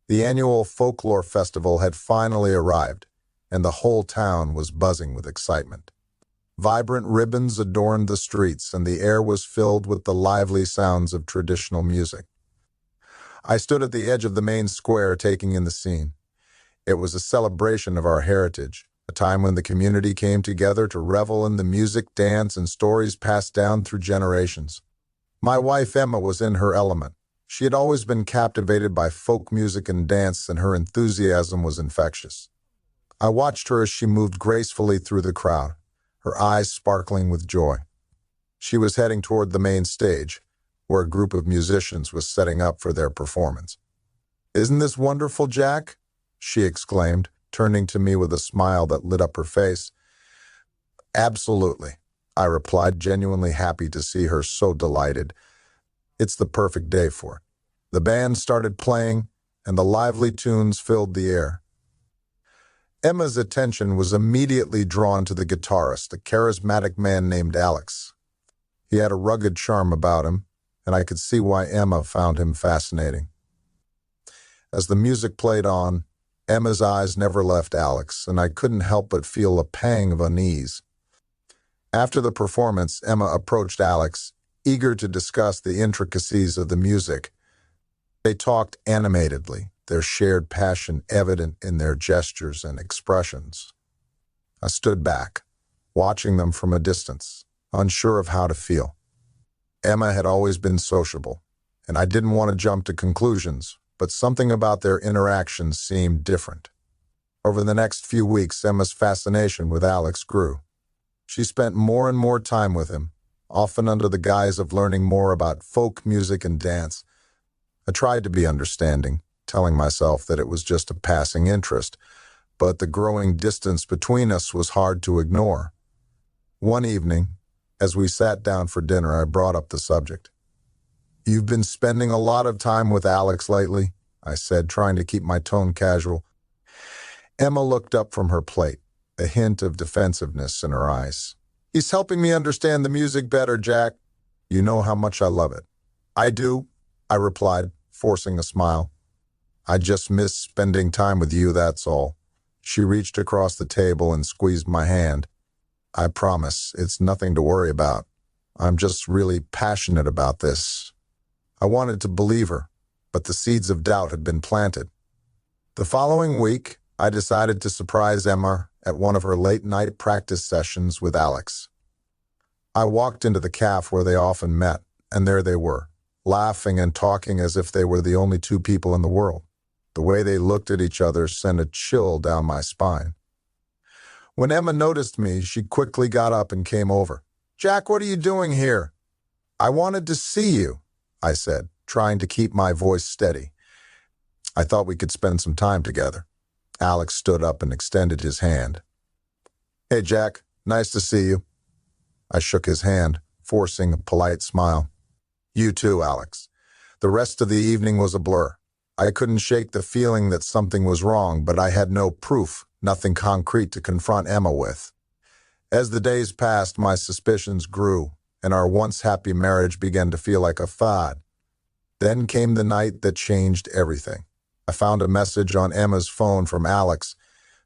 The annual Folklore festival had finally arrived, and the whole town was buzzing with excitement. Vibrant ribbons adorned the streets, and the air was filled with the lively sounds of traditional music. I stood at the edge of the main square taking in the scene. It was a celebration of our heritage, a time when the community came together to revel in the music, dance, and stories passed down through generations. My wife Emma was in her element. She had always been captivated by folk music and dance, and her enthusiasm was infectious. I watched her as she moved gracefully through the crowd, her eyes sparkling with joy. She was heading toward the main stage, where a group of musicians was setting up for their performance. "Isn't this wonderful, Jack?" she exclaimed, turning to me with a smile that lit up her face. "Absolutely," I replied, genuinely happy to see her so delighted. "It's the perfect day for it." The band started playing, and the lively tunes filled the air. Emma's attention was immediately drawn to the guitarist, a charismatic man named Alex. He had a rugged charm about him, and I could see why Emma found him fascinating. As the music played on, Emma's eyes never left Alex, and I couldn't help but feel a pang of unease. After the performance, Emma approached Alex, eager to discuss the intricacies of the music. They talked animatedly, their shared passion evident in their gestures and expressions. I stood back, watching them from a distance, unsure of how to feel. Emma had always been sociable, and I didn't want to jump to conclusions, but something about their interactions seemed different. Over the next few weeks, Emma's fascination with Alex grew. She spent more and more time with him, often under the guise of learning more about folk music and dance. I tried to be understanding, telling myself that it was just a passing interest, but the growing distance between us was hard to ignore. One evening, as we sat down for dinner, I brought up the subject. "You've been spending a lot of time with Alex lately," I said, trying to keep my tone casual. Emma looked up from her plate, a hint of defensiveness in her eyes. "He's helping me understand the music better, Jack. You know how much I love it." "I do," I replied, forcing a smile. "I just miss spending time with you, that's all." She reached across the table and squeezed my hand. "I promise, it's nothing to worry about. I'm just really passionate about this." I wanted to believe her, but the seeds of doubt had been planted. The following week, I decided to surprise Emma at one of her late-night practice sessions with Alex. I walked into the cafe where they often met, and there they were, laughing and talking as if they were the only two people in the world. The way they looked at each other sent a chill down my spine. When Emma noticed me, she quickly got up and came over. "Jack, what are you doing here?" "I wanted to see you," I said, trying to keep my voice steady. "I thought we could spend some time together." Alex stood up and extended his hand. "Hey, Jack, nice to see you." I shook his hand, forcing a polite smile. "You too, Alex." The rest of the evening was a blur. I couldn't shake the feeling that something was wrong, but I had no proof, nothing concrete to confront Emma with. As the days passed, my suspicions grew, and our once happy marriage began to feel like a fad. Then came the night that changed everything. I found a message on Emma's phone from Alex,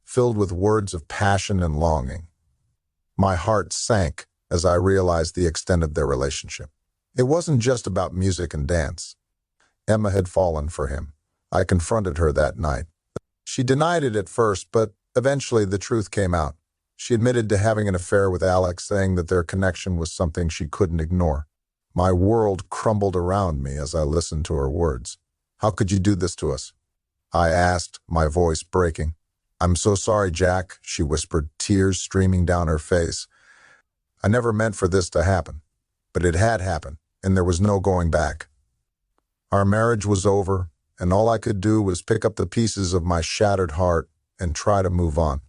filled with words of passion and longing. My heart sank as I realized the extent of their relationship. It wasn't just about music and dance. Emma had fallen for him. I confronted her that night. She denied it at first, but eventually the truth came out. She admitted to having an affair with Alex, saying that their connection was something she couldn't ignore. My world crumbled around me as I listened to her words. "How could you do this to us?" I asked, my voice breaking. "I'm so sorry, Jack," she whispered, tears streaming down her face. "I never meant for this to happen, but it had happened, and there was no going back." Our marriage was over, and all I could do was pick up the pieces of my shattered heart and try to move on.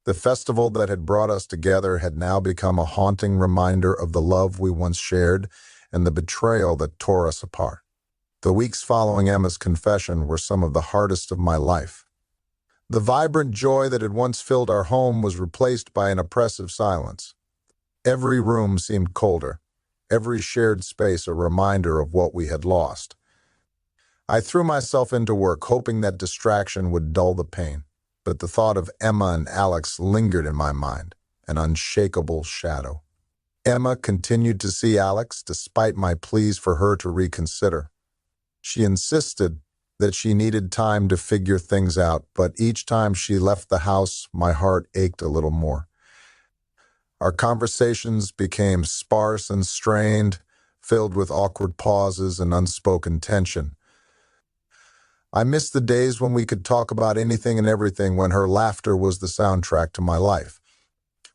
The festival that had brought us together had now become a haunting reminder of the love we once shared and the betrayal that tore us apart. The weeks following Emma's confession were some of the hardest of my life. The vibrant joy that had once filled our home was replaced by an oppressive silence. Every room seemed colder, every shared space a reminder of what we had lost. I threw myself into work, hoping that distraction would dull the pain. But the thought of Emma and Alex lingered in my mind, an unshakable shadow. Emma continued to see Alex despite my pleas for her to reconsider. She insisted that she needed time to figure things out, but each time she left the house, my heart ached a little more. Our conversations became sparse and strained, filled with awkward pauses and unspoken tension. I missed the days when we could talk about anything and everything, when her laughter was the soundtrack to my life.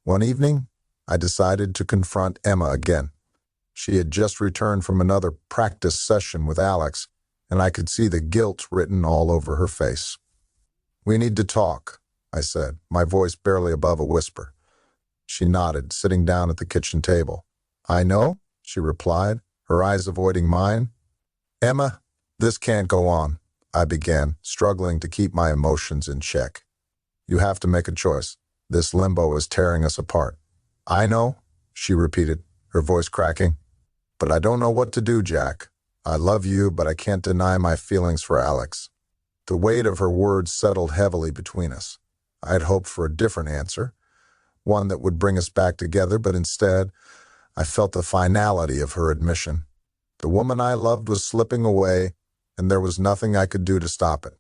One evening, I decided to confront Emma again. She had just returned from another practice session with Alex, and I could see the guilt written all over her face. "We need to talk," I said, my voice barely above a whisper. She nodded, sitting down at the kitchen table. "I know," she replied, her eyes avoiding mine. "Emma, this can't go on," I began, struggling to keep my emotions in check. "You have to make a choice. This limbo is tearing us apart." "I know," she repeated, her voice cracking. "But I don't know what to do, Jack. I love you, but I can't deny my feelings for Alex." The weight of her words settled heavily between us. I had hoped for a different answer, one that would bring us back together, but instead, I felt the finality of her admission. The woman I loved was slipping away, and there was nothing I could do to stop it.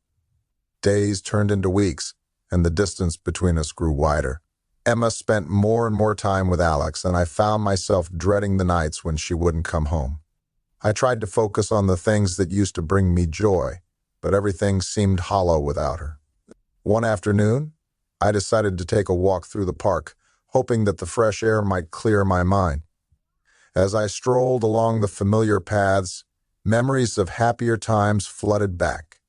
Days turned into weeks, and the distance between us grew wider. Emma spent more and more time with Alex, and I found myself dreading the nights when she wouldn't come home. I tried to focus on the things that used to bring me joy, but everything seemed hollow without her. One afternoon, I decided to take a walk through the park, hoping that the fresh air might clear my mind. As I strolled along the familiar paths, memories of happier times flooded back.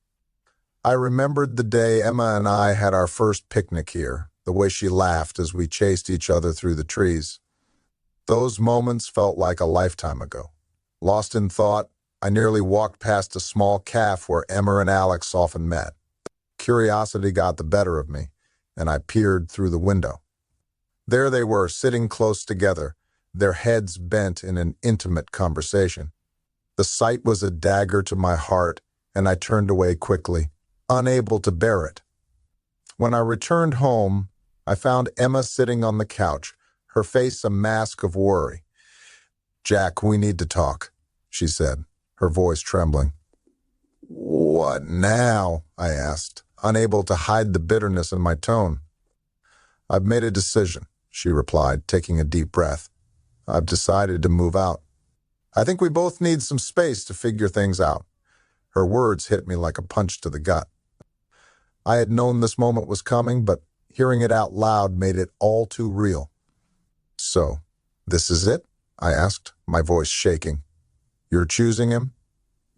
I remembered the day Emma and I had our first picnic here, the way she laughed as we chased each other through the trees. Those moments felt like a lifetime ago. Lost in thought, I nearly walked past a small cafe where Emma and Alex often met. Curiosity got the better of me, and I peered through the window. There they were, sitting close together, their heads bent in an intimate conversation. The sight was a dagger to my heart, and I turned away quickly, unable to bear it. When I returned home, I found Emma sitting on the couch, her face a mask of worry. "Jack, we need to talk," she said, her voice trembling. "What now?" I asked, unable to hide the bitterness in my tone. "I've made a decision," she replied, taking a deep breath. "I've decided to move out. I think we both need some space to figure things out." Her words hit me like a punch to the gut. I had known this moment was coming, but hearing it out loud made it all too real. "So, this is it?" I asked, my voice shaking. "You're choosing him?"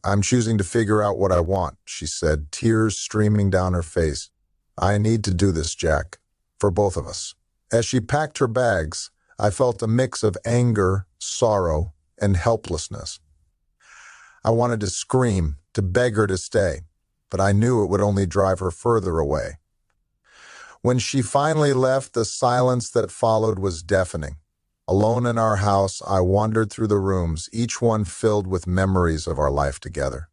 "I'm choosing to figure out what I want," she said, tears streaming down her face. "I need to do this, Jack, for both of us." As she packed her bags, I felt a mix of anger, sorrow, and helplessness. I wanted to scream, to beg her to stay, but I knew it would only drive her further away. When she finally left, the silence that followed was deafening. Alone in our house, I wandered through the rooms, each one filled with memories of our life together.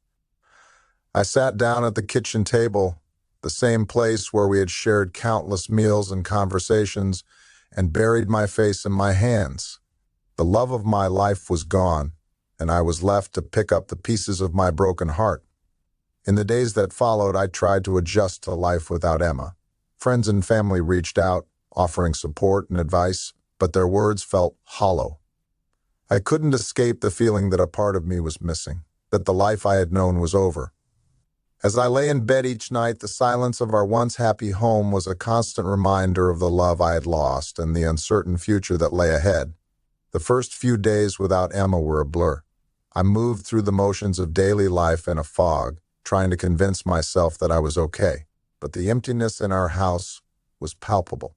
I sat down at the kitchen table, the same place where we had shared countless meals and conversations, and buried my face in my hands. The love of my life was gone, and I was left to pick up the pieces of my broken heart. In the days that followed, I tried to adjust to life without Emma. Friends and family reached out, offering support and advice, but their words felt hollow. I couldn't escape the feeling that a part of me was missing, that the life I had known was over. As I lay in bed each night, the silence of our once happy home was a constant reminder of the love I had lost and the uncertain future that lay ahead. The first few days without Emma were a blur. I moved through the motions of daily life in a fog, trying to convince myself that I was okay. But the emptiness in our house was palpable.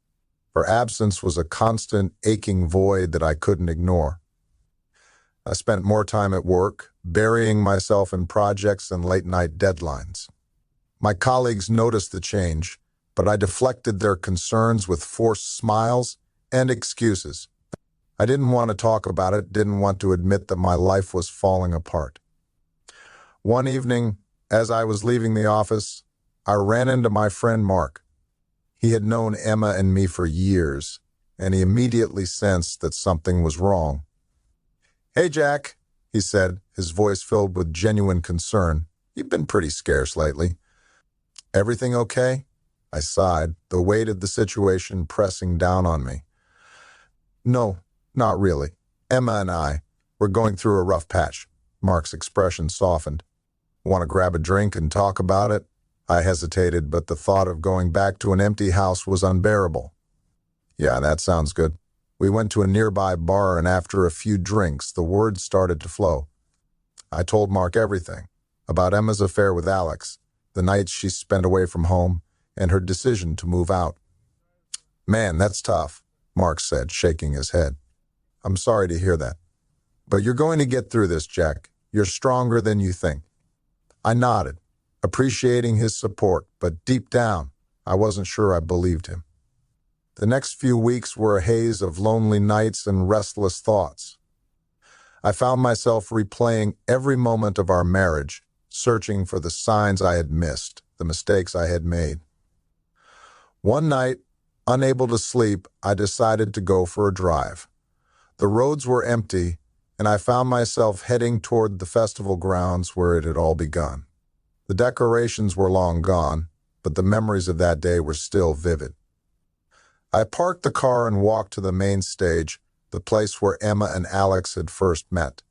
Her absence was a constant, aching void that I couldn't ignore. I spent more time at work, burying myself in projects and late-night deadlines. My colleagues noticed the change, but I deflected their concerns with forced smiles and excuses. I didn't want to talk about it, didn't want to admit that my life was falling apart. One evening, As I was leaving the office, I ran into my friend Mark. He had known Emma and me for years, and he immediately sensed that something was wrong. "Hey, Jack," he said, his voice filled with genuine concern. "You've been pretty scarce lately." "Everything okay?" I sighed, the weight of the situation pressing down on me. "No, not really. Emma and we're going through a rough patch." Mark's expression softened. "Want to grab a drink and talk about it?" I hesitated, but the thought of going back to an empty house was unbearable. "Yeah, that sounds good." We went to a nearby bar, and after a few drinks, the words started to flow. I told Mark everything, about Emma's affair with Alex, the nights she spent away from home, and her decision to move out. "Man, that's tough," Mark said, shaking his head. "I'm sorry to hear that. But you're going to get through this, Jack. You're stronger than you think." I nodded, appreciating his support, but deep down, I wasn't sure I believed him. The next few weeks were a haze of lonely nights and restless thoughts. I found myself replaying every moment of our marriage, searching for the signs I had missed, the mistakes I had made. One night, unable to sleep, I decided to go for a drive. The roads were empty, and I found myself heading toward the festival grounds where it had all begun. The decorations were long gone, but the memories of that day were still vivid. I parked the car and walked to the main stage, the place where Emma and Alex had first met.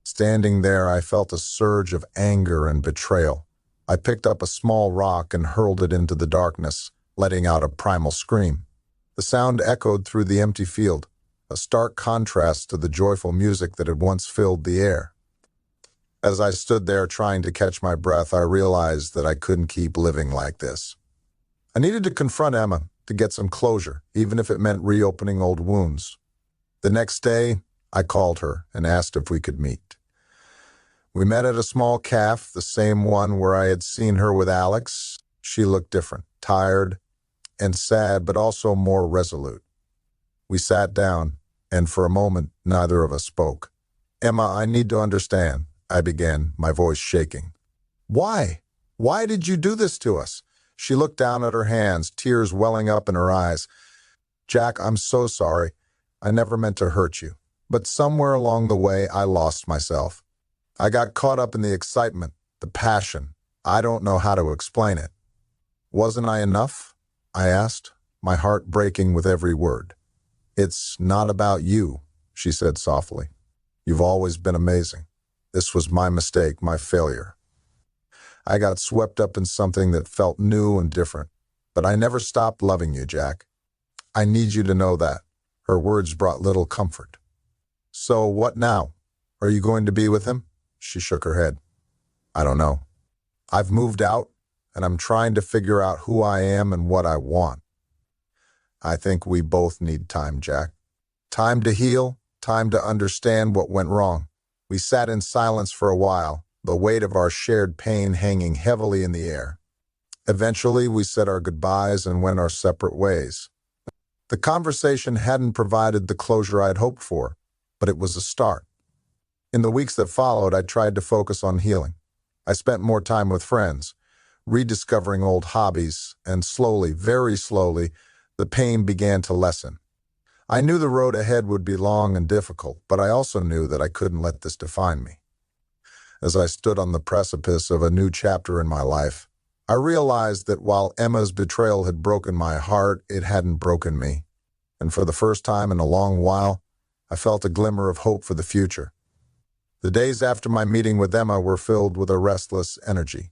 Standing there, I felt a surge of anger and betrayal. I picked up a small rock and hurled it into the darkness, letting out a primal scream. The sound echoed through the empty field, a stark contrast to the joyful music that had once filled the air. As I stood there trying to catch my breath, I realized that I couldn't keep living like this. I needed to confront Emma, to get some closure, even if it meant reopening old wounds. The next day, I called her and asked if we could meet. We met at a small cafe, the same one where I had seen her with Alex. She looked different, tired and sad, but also more resolute. We sat down, and for a moment, neither of us spoke. "Emma, I need to understand," I began, my voice shaking. "Why? Why did you do this to us?" She looked down at her hands, tears welling up in her eyes. "Jack, I'm so sorry. I never meant to hurt you. But somewhere along the way, I lost myself. I got caught up in the excitement, the passion. I don't know how to explain it." "Wasn't I enough?" I asked, my heart breaking with every word. "It's not about you," she said softly. "You've always been amazing. This was my mistake, my failure. I got swept up in something that felt new and different. But I never stopped loving you, Jack. I need you to know that." Her words brought little comfort. "So what now? Are you going to be with him?" She shook her head. "I don't know. I've moved out, and I'm trying to figure out who I am and what I want." "I think we both need time, Jack. Time to heal, time to understand what went wrong." We sat in silence for a while, the weight of our shared pain hanging heavily in the air. Eventually, we said our goodbyes and went our separate ways. The conversation hadn't provided the closure I'd hoped for, but it was a start. In the weeks that followed, I tried to focus on healing. I spent more time with friends, rediscovering old hobbies, and slowly, very slowly, the pain began to lessen. I knew the road ahead would be long and difficult, but I also knew that I couldn't let this define me. As I stood on the precipice of a new chapter in my life, I realized that while Emma's betrayal had broken my heart, it hadn't broken me. And for the first time in a long while, I felt a glimmer of hope for the future. The days after my meeting with Emma were filled with a restless energy.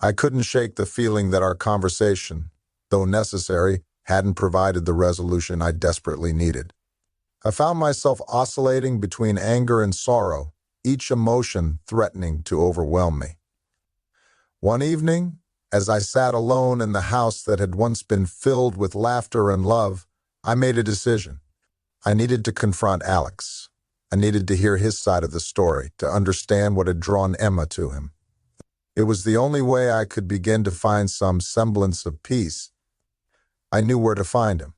I couldn't shake the feeling that our conversation, though necessary, hadn't provided the resolution I desperately needed. I found myself oscillating between anger and sorrow, each emotion threatening to overwhelm me. One evening, as I sat alone in the house that had once been filled with laughter and love, I made a decision. I needed to confront Alex. I needed to hear his side of the story, to understand what had drawn Emma to him. It was the only way I could begin to find some semblance of peace. I knew where to find him.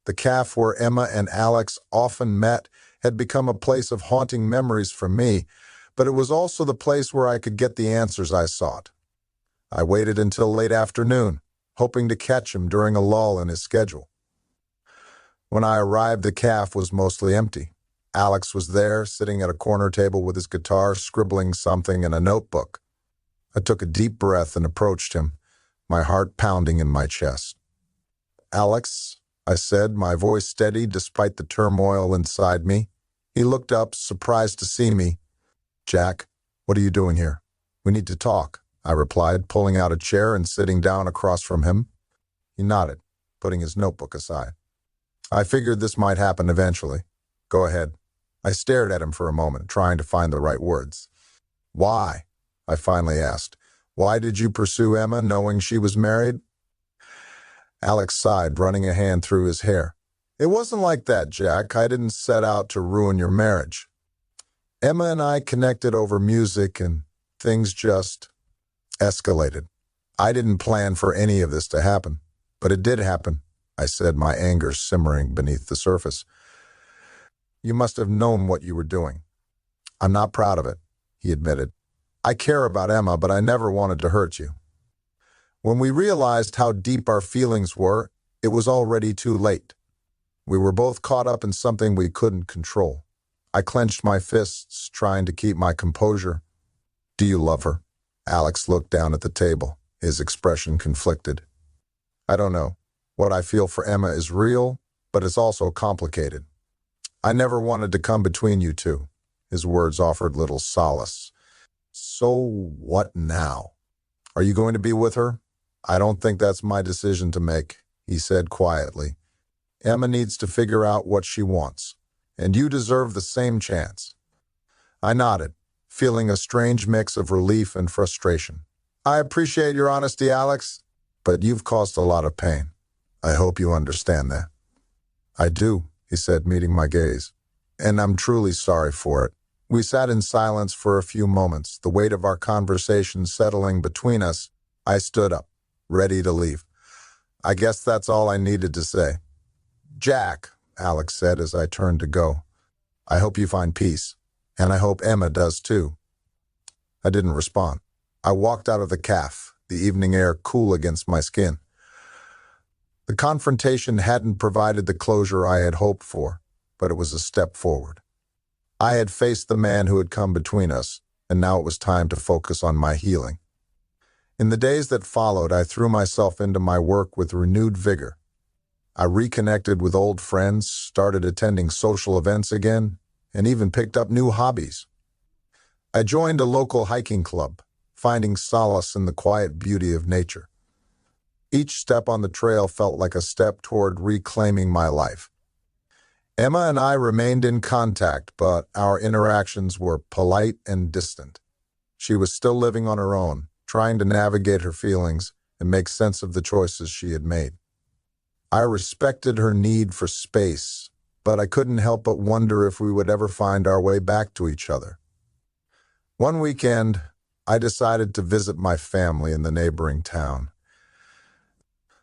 The cafe where Emma and Alex often met had become a place of haunting memories for me, but it was also the place where I could get the answers I sought. I waited until late afternoon, hoping to catch him during a lull in his schedule. When I arrived, the cafe was mostly empty. Alex was there, sitting at a corner table with his guitar, scribbling something in a notebook. I took a deep breath and approached him, my heart pounding in my chest. "Alex," I said, my voice steady despite the turmoil inside me. He looked up, surprised to see me. "Jack, what are you doing here? We need to talk," I replied, pulling out a chair and sitting down across from him. He nodded, putting his notebook aside. "I figured this might happen eventually. Go ahead." I stared at him for a moment, trying to find the right words. "Why?" I finally asked. "Why did you pursue Emma knowing she was married?" Alex sighed, running a hand through his hair. "It wasn't like that, Jack. I didn't set out to ruin your marriage. Emma and I connected over music and things just escalated. I didn't plan for any of this to happen, but it did happen," I said, my anger simmering beneath the surface. "You must have known what you were doing." "I'm not proud of it," he admitted. "I care about Emma, but I never wanted to hurt you." When we realized how deep our feelings were, it was already too late. We were both caught up in something we couldn't control. I clenched my fists, trying to keep my composure. "Do you love her?" Alex looked down at the table, his expression conflicted. "I don't know. What I feel for Emma is real, but it's also complicated. I never wanted to come between you two." His words offered little solace. "So what now? Are you going to be with her?" "I don't think that's my decision to make," he said quietly. "Emma needs to figure out what she wants, and you deserve the same chance." I nodded, feeling a strange mix of relief and frustration. "I appreciate your honesty, Alex, but you've caused a lot of pain. I hope you understand that." "I do," he said, meeting my gaze, "and I'm truly sorry for it." We sat in silence for a few moments, the weight of our conversation settling between us. I stood up, ready to leave. "I guess that's all I needed to say." "Jack," Alex said as I turned to go, "I hope you find peace, and I hope Emma does too." I didn't respond. I walked out of the cafe, the evening air cool against my skin. The confrontation hadn't provided the closure I had hoped for, but it was a step forward. I had faced the man who had come between us, and now it was time to focus on my healing. In the days that followed, I threw myself into my work with renewed vigor. I reconnected with old friends, started attending social events again, and even picked up new hobbies. I joined a local hiking club, finding solace in the quiet beauty of nature. Each step on the trail felt like a step toward reclaiming my life. Emma and I remained in contact, but our interactions were polite and distant. She was still living on her own, trying to navigate her feelings and make sense of the choices she had made. I respected her need for space, but I couldn't help but wonder if we would ever find our way back to each other. One weekend, I decided to visit my family in the neighboring town.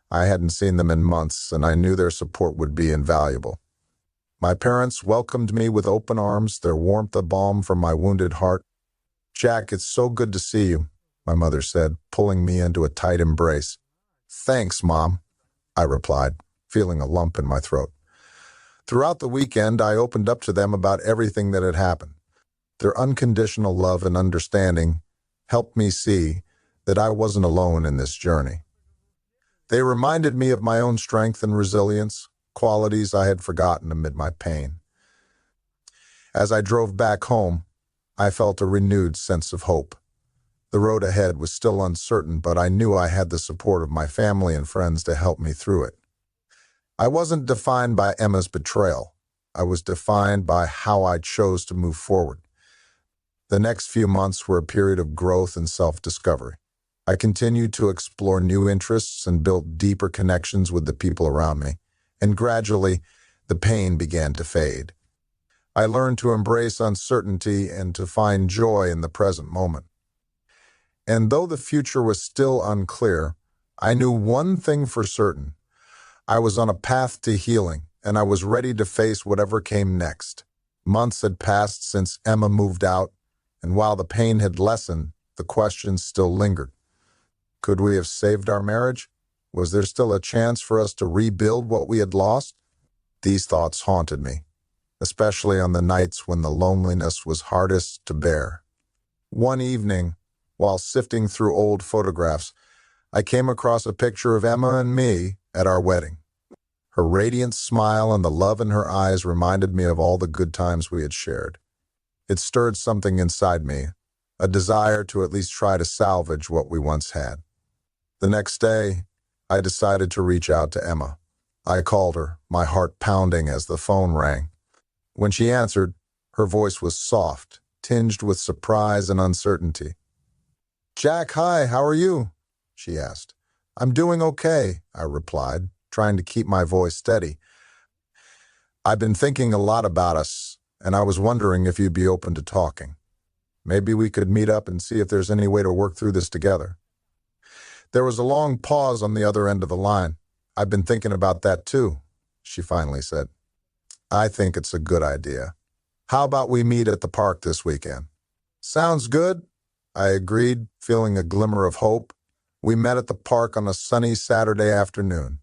I hadn't seen them in months, and I knew their support would be invaluable. My parents welcomed me with open arms, their warmth a balm for my wounded heart. "Jack, it's so good to see you," my mother said, pulling me into a tight embrace. "Thanks, Mom," I replied, feeling a lump in my throat. Throughout the weekend, I opened up to them about everything that had happened. Their unconditional love and understanding helped me see that I wasn't alone in this journey. They reminded me of my own strength and resilience, qualities I had forgotten amid my pain. As I drove back home, I felt a renewed sense of hope. The road ahead was still uncertain, but I knew I had the support of my family and friends to help me through it. I wasn't defined by Emma's betrayal. I was defined by how I chose to move forward. The next few months were a period of growth and self-discovery. I continued to explore new interests and build deeper connections with the people around me, and gradually, the pain began to fade. I learned to embrace uncertainty and to find joy in the present moment. And though the future was still unclear, I knew one thing for certain. I was on a path to healing, and I was ready to face whatever came next. Months had passed since Emma moved out, and while the pain had lessened, the questions still lingered. Could we have saved our marriage? Was there still a chance for us to rebuild what we had lost? These thoughts haunted me, especially on the nights when the loneliness was hardest to bear. One evening, while sifting through old photographs, I came across a picture of Emma and me at our wedding. Her radiant smile and the love in her eyes reminded me of all the good times we had shared. It stirred something inside me, a desire to at least try to salvage what we once had. The next day, I decided to reach out to Emma. I called her, my heart pounding as the phone rang. When she answered, her voice was soft, tinged with surprise and uncertainty. "Jack, hi, how are you?" she asked. "I'm doing okay," I replied, trying to keep my voice steady. "I've been thinking a lot about us, and I was wondering if you'd be open to talking. Maybe we could meet up and see if there's any way to work through this together." There was a long pause on the other end of the line. "I've been thinking about that too," she finally said. "I think it's a good idea. How about we meet at the park this weekend?" "Sounds good," I agreed, feeling a glimmer of hope. We met at the park on a sunny Saturday afternoon.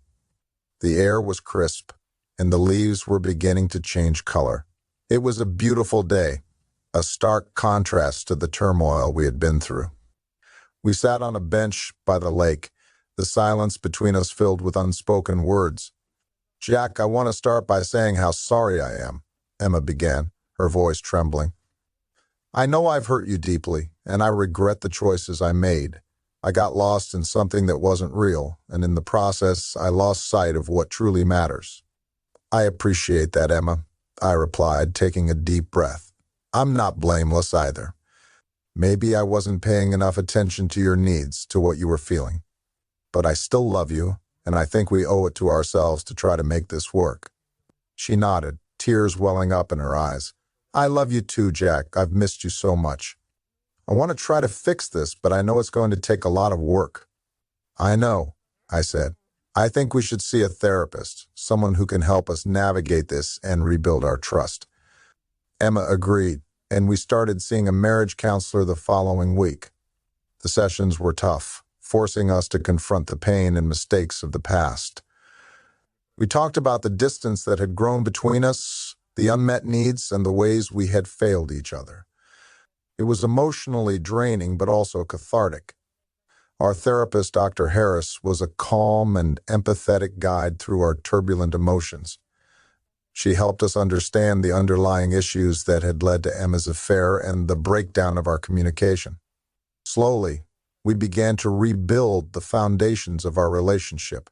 The air was crisp, and the leaves were beginning to change color. It was a beautiful day, a stark contrast to the turmoil we had been through. We sat on a bench by the lake, the silence between us filled with unspoken words. "Jack, I want to start by saying how sorry I am," Emma began, her voice trembling. "I know I've hurt you deeply, and I regret the choices I made. I got lost in something that wasn't real, and in the process, I lost sight of what truly matters." "I appreciate that, Emma," I replied, taking a deep breath. "I'm not blameless either. Maybe I wasn't paying enough attention to your needs, to what you were feeling. But I still love you, and I think we owe it to ourselves to try to make this work." She nodded, tears welling up in her eyes. "I love you too, Jack. I've missed you so much. I want to try to fix this, but I know it's going to take a lot of work." "I know," I said. "I think we should see a therapist, someone who can help us navigate this and rebuild our trust." Emma agreed, and we started seeing a marriage counselor the following week. The sessions were tough, forcing us to confront the pain and mistakes of the past. We talked about the distance that had grown between us, the unmet needs, and the ways we had failed each other. It was emotionally draining, but also cathartic. Our therapist, Dr. Harris, was a calm and empathetic guide through our turbulent emotions. She helped us understand the underlying issues that had led to Emma's affair and the breakdown of our communication. Slowly, we began to rebuild the foundations of our relationship.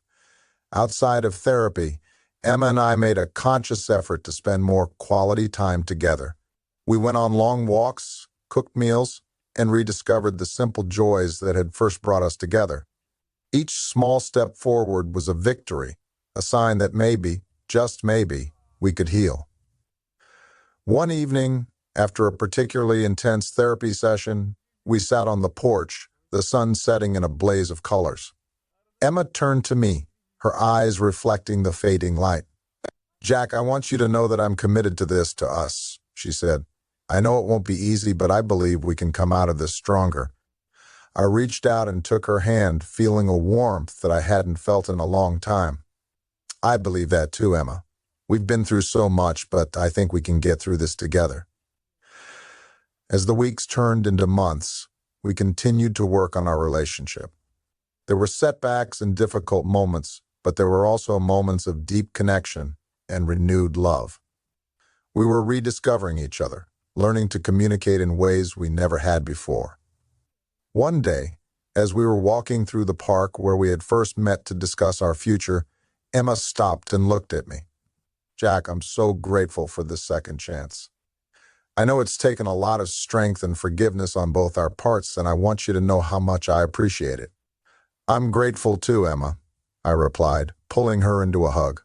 Outside of therapy, Emma and I made a conscious effort to spend more quality time together. We went on long walks, cooked meals, and rediscovered the simple joys that had first brought us together. Each small step forward was a victory, a sign that maybe, just maybe, we could heal. One evening, after a particularly intense therapy session, we sat on the porch, the sun setting in a blaze of colors. Emma turned to me, her eyes reflecting the fading light. "Jack, I want you to know that I'm committed to this, to us," she said. "I know it won't be easy, but I believe we can come out of this stronger." I reached out and took her hand, feeling a warmth that I hadn't felt in a long time. "I believe that too, Emma. We've been through so much, but I think we can get through this together." As the weeks turned into months, we continued to work on our relationship. There were setbacks and difficult moments, but there were also moments of deep connection and renewed love. We were rediscovering each other, learning to communicate in ways we never had before. One day, as we were walking through the park where we had first met to discuss our future, Emma stopped and looked at me. "Jack, I'm so grateful for this second chance. I know it's taken a lot of strength and forgiveness on both our parts, and I want you to know how much I appreciate it." "I'm grateful too, Emma," I replied, pulling her into a hug.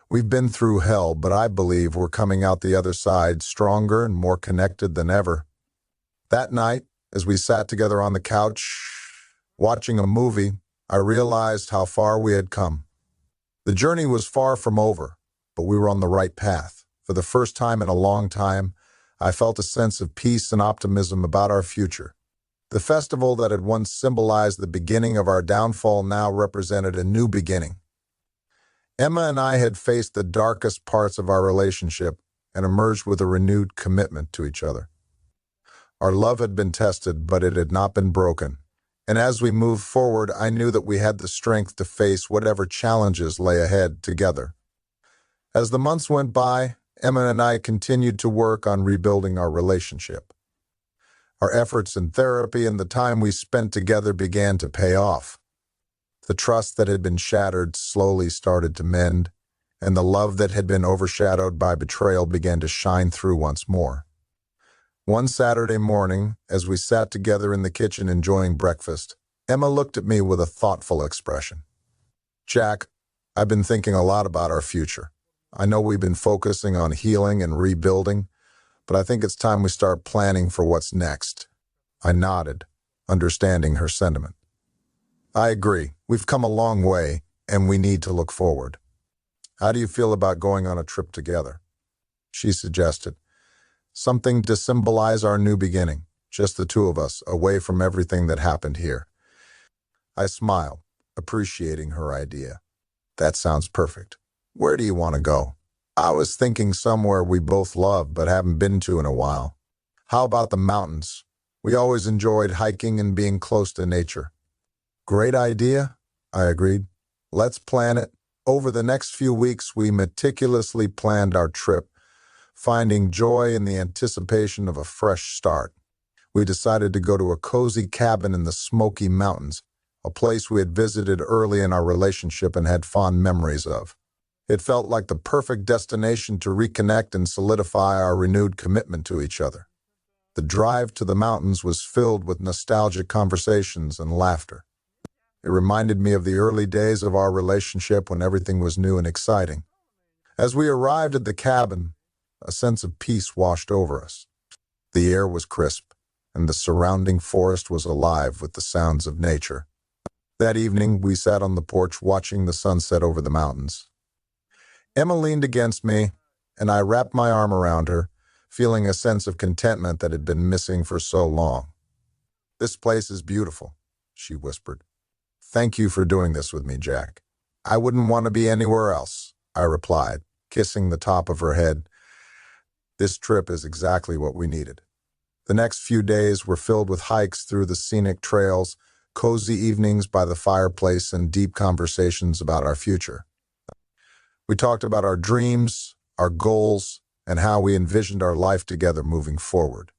"We've been through hell, but I believe we're coming out the other side stronger and more connected than ever." That night, as we sat together on the couch, watching a movie, I realized how far we had come. The journey was far from over, but we were on the right path. For the first time in a long time, I felt a sense of peace and optimism about our future. The festival that had once symbolized the beginning of our downfall now represented a new beginning. Emma and I had faced the darkest parts of our relationship and emerged with a renewed commitment to each other. Our love had been tested, but it had not been broken. And as we moved forward, I knew that we had the strength to face whatever challenges lay ahead together. As the months went by, Emma and I continued to work on rebuilding our relationship. Our efforts in therapy and the time we spent together began to pay off. The trust that had been shattered slowly started to mend, and the love that had been overshadowed by betrayal began to shine through once more. One Saturday morning, as we sat together in the kitchen enjoying breakfast, Emma looked at me with a thoughtful expression. "Jack, I've been thinking a lot about our future. I know we've been focusing on healing and rebuilding, but I think it's time we start planning for what's next." I nodded, understanding her sentiment. "I agree. We've come a long way, and we need to look forward. How do you feel about going on a trip together?" She suggested. "Something to symbolize our new beginning, just the two of us, away from everything that happened here." I smiled, appreciating her idea. "That sounds perfect. Where do you want to go?" "I was thinking somewhere we both love but haven't been to in a while. How about the mountains? We always enjoyed hiking and being close to nature." "Great idea," I agreed. "Let's plan it." Over the next few weeks, we meticulously planned our trip, finding joy in the anticipation of a fresh start. We decided to go to a cozy cabin in the Smoky Mountains, a place we had visited early in our relationship and had fond memories of. It felt like the perfect destination to reconnect and solidify our renewed commitment to each other. The drive to the mountains was filled with nostalgic conversations and laughter. It reminded me of the early days of our relationship when everything was new and exciting. As we arrived at the cabin, a sense of peace washed over us. The air was crisp, and the surrounding forest was alive with the sounds of nature. That evening, we sat on the porch watching the sunset over the mountains. Emma leaned against me, and I wrapped my arm around her, feeling a sense of contentment that had been missing for so long. "This place is beautiful," she whispered. "Thank you for doing this with me, Jack." "I wouldn't want to be anywhere else," I replied, kissing the top of her head. This trip is exactly what we needed. The next few days were filled with hikes through the scenic trails, cozy evenings by the fireplace, and deep conversations about our future. We talked about our dreams, our goals, and how we envisioned our life together moving forward.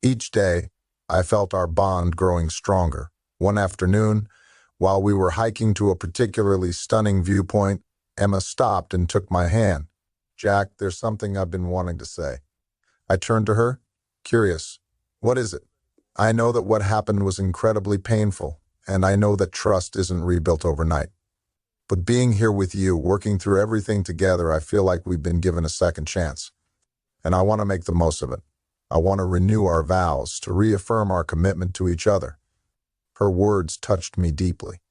Each day, I felt our bond growing stronger. One afternoon, while we were hiking to a particularly stunning viewpoint, Emma stopped and took my hand. "Jack, there's something I've been wanting to say." I turned to her, curious. "What is it?" "I know that what happened was incredibly painful, and I know that trust isn't rebuilt overnight. But being here with you, working through everything together, I feel like we've been given a second chance. And I want to make the most of it. I want to renew our vows, to reaffirm our commitment to each other." Her words touched me deeply.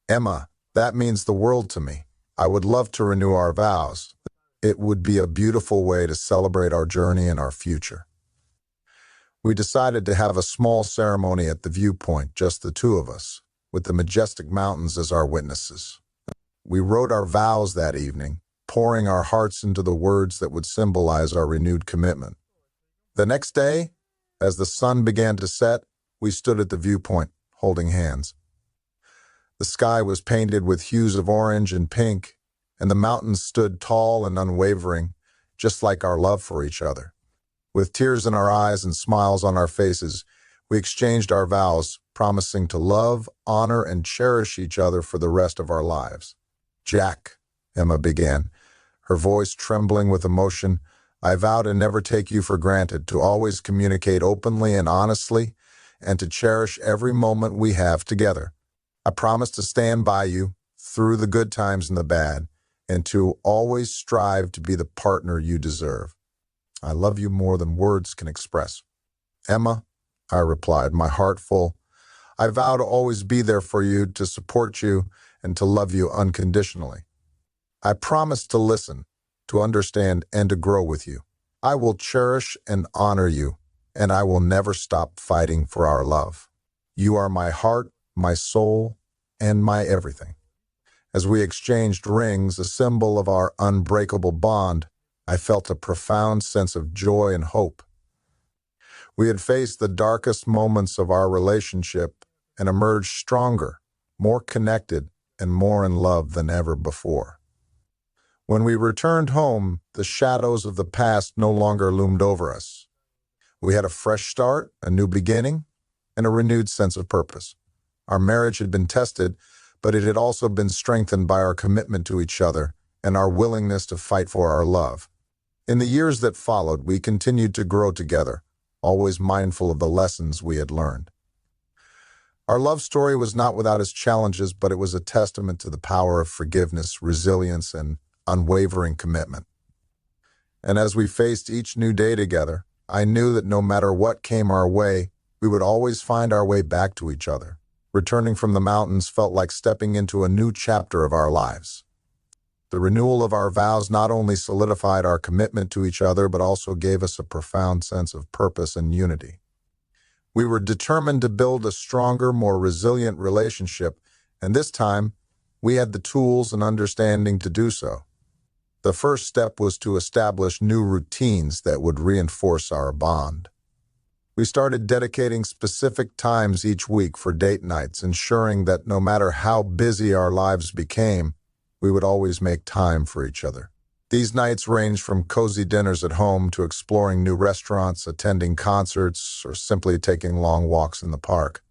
"Emma, that means the world to me. I would love to renew our vows. It would be a beautiful way to celebrate our journey and our future." We decided to have a small ceremony at the viewpoint, just the two of us, with the majestic mountains as our witnesses. We wrote our vows that evening, pouring our hearts into the words that would symbolize our renewed commitment. The next day, as the sun began to set, we stood at the viewpoint, holding hands. The sky was painted with hues of orange and pink, and the mountains stood tall and unwavering, just like our love for each other. With tears in our eyes and smiles on our faces, we exchanged our vows, promising to love, honor, and cherish each other for the rest of our lives. "Jack," Emma began, her voice trembling with emotion, "I vow to never take you for granted, to always communicate openly and honestly, and to cherish every moment we have together. I promise to stand by you through the good times and the bad, and to always strive to be the partner you deserve. I love you more than words can express." "Emma," I replied, my heart full, "I vow to always be there for you, to support you, and to love you unconditionally. I promise to listen, to understand, and to grow with you. I will cherish and honor you, and I will never stop fighting for our love. You are my heart, my soul, and my everything. As we exchanged rings, a symbol of our unbreakable bond, I felt a profound sense of joy and hope. We had faced the darkest moments of our relationship and emerged stronger, more connected, and more in love than ever before. When we returned home, the shadows of the past no longer loomed over us. We had a fresh start, a new beginning, and a renewed sense of purpose. Our marriage had been tested, but it had also been strengthened by our commitment to each other and our willingness to fight for our love. In the years that followed, we continued to grow together, always mindful of the lessons we had learned. Our love story was not without its challenges, but it was a testament to the power of forgiveness, resilience, and unwavering commitment. And as we faced each new day together, I knew that no matter what came our way, we would always find our way back to each other. Returning from the mountains felt like stepping into a new chapter of our lives. The renewal of our vows not only solidified our commitment to each other, but also gave us a profound sense of purpose and unity. We were determined to build a stronger, more resilient relationship, and this time, we had the tools and understanding to do so. The first step was to establish new routines that would reinforce our bond. We started dedicating specific times each week for date nights, ensuring that no matter how busy our lives became, we would always make time for each other. These nights ranged from cozy dinners at home to exploring new restaurants, attending concerts, or simply taking long walks in the park.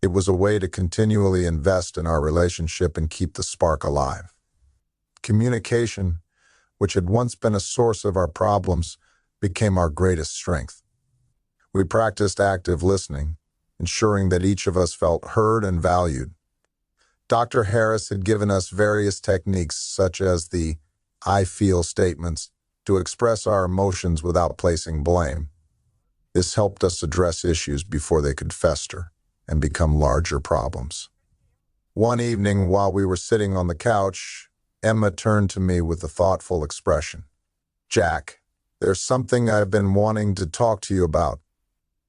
It was a way to continually invest in our relationship and keep the spark alive. Communication, which had once been a source of our problems, became our greatest strength. We practiced active listening, ensuring that each of us felt heard and valued. Dr. Harris had given us various techniques, such as the "I feel" statements, to express our emotions without placing blame. This helped us address issues before they could fester and become larger problems. One evening, while we were sitting on the couch, Emma turned to me with a thoughtful expression. "Jack, there's something I've been wanting to talk to you about.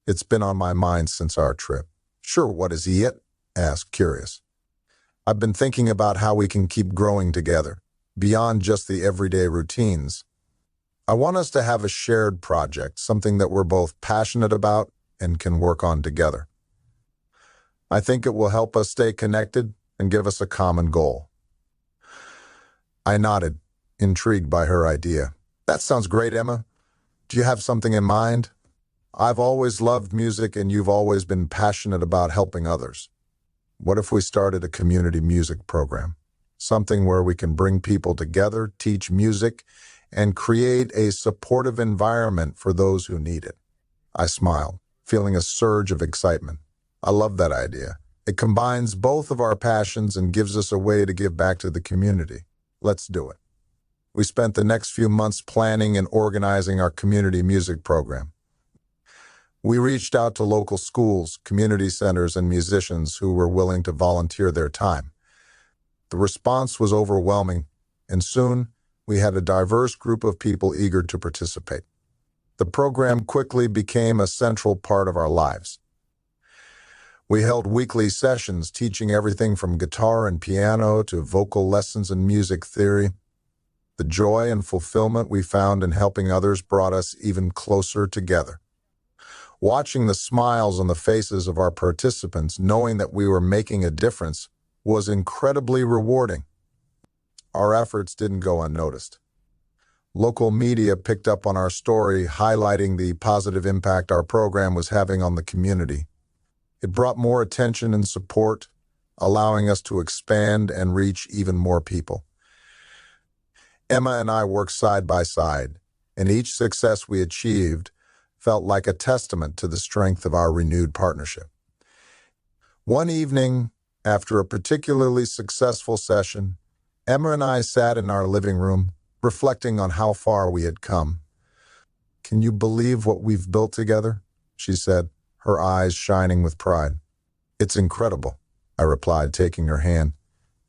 It's been on my mind since our trip." "Sure, what is it?" asked, curious. "I've been thinking about how we can keep growing together, beyond just the everyday routines. I want us to have a shared project, something that we're both passionate about and can work on together. I think it will help us stay connected and give us a common goal." I nodded, intrigued by her idea. "That sounds great, Emma. Do you have something in mind? I've always loved music, and you've always been passionate about helping others. What if we started a community music program? Something where we can bring people together, teach music, and create a supportive environment for those who need it." I smiled, feeling a surge of excitement. I love that idea. It combines both of our passions and gives us a way to give back to the community. Let's do it. We spent the next few months planning and organizing our community music program. We reached out to local schools, community centers, and musicians who were willing to volunteer their time. The response was overwhelming, and soon we had a diverse group of people eager to participate. The program quickly became a central part of our lives. We held weekly sessions teaching everything from guitar and piano to vocal lessons and music theory. The joy and fulfillment we found in helping others brought us even closer together. Watching the smiles on the faces of our participants, knowing that we were making a difference, was incredibly rewarding. Our efforts didn't go unnoticed. Local media picked up on our story, highlighting the positive impact our program was having on the community. It brought more attention and support, allowing us to expand and reach even more people. Emma and I worked side by side, and each success we achieved felt like a testament to the strength of our renewed partnership. One evening, after a particularly successful session, Emma and I sat in our living room, reflecting on how far we had come. "Can you believe what we've built together?" she said, her eyes shining with pride. "It's incredible," I replied, taking her hand,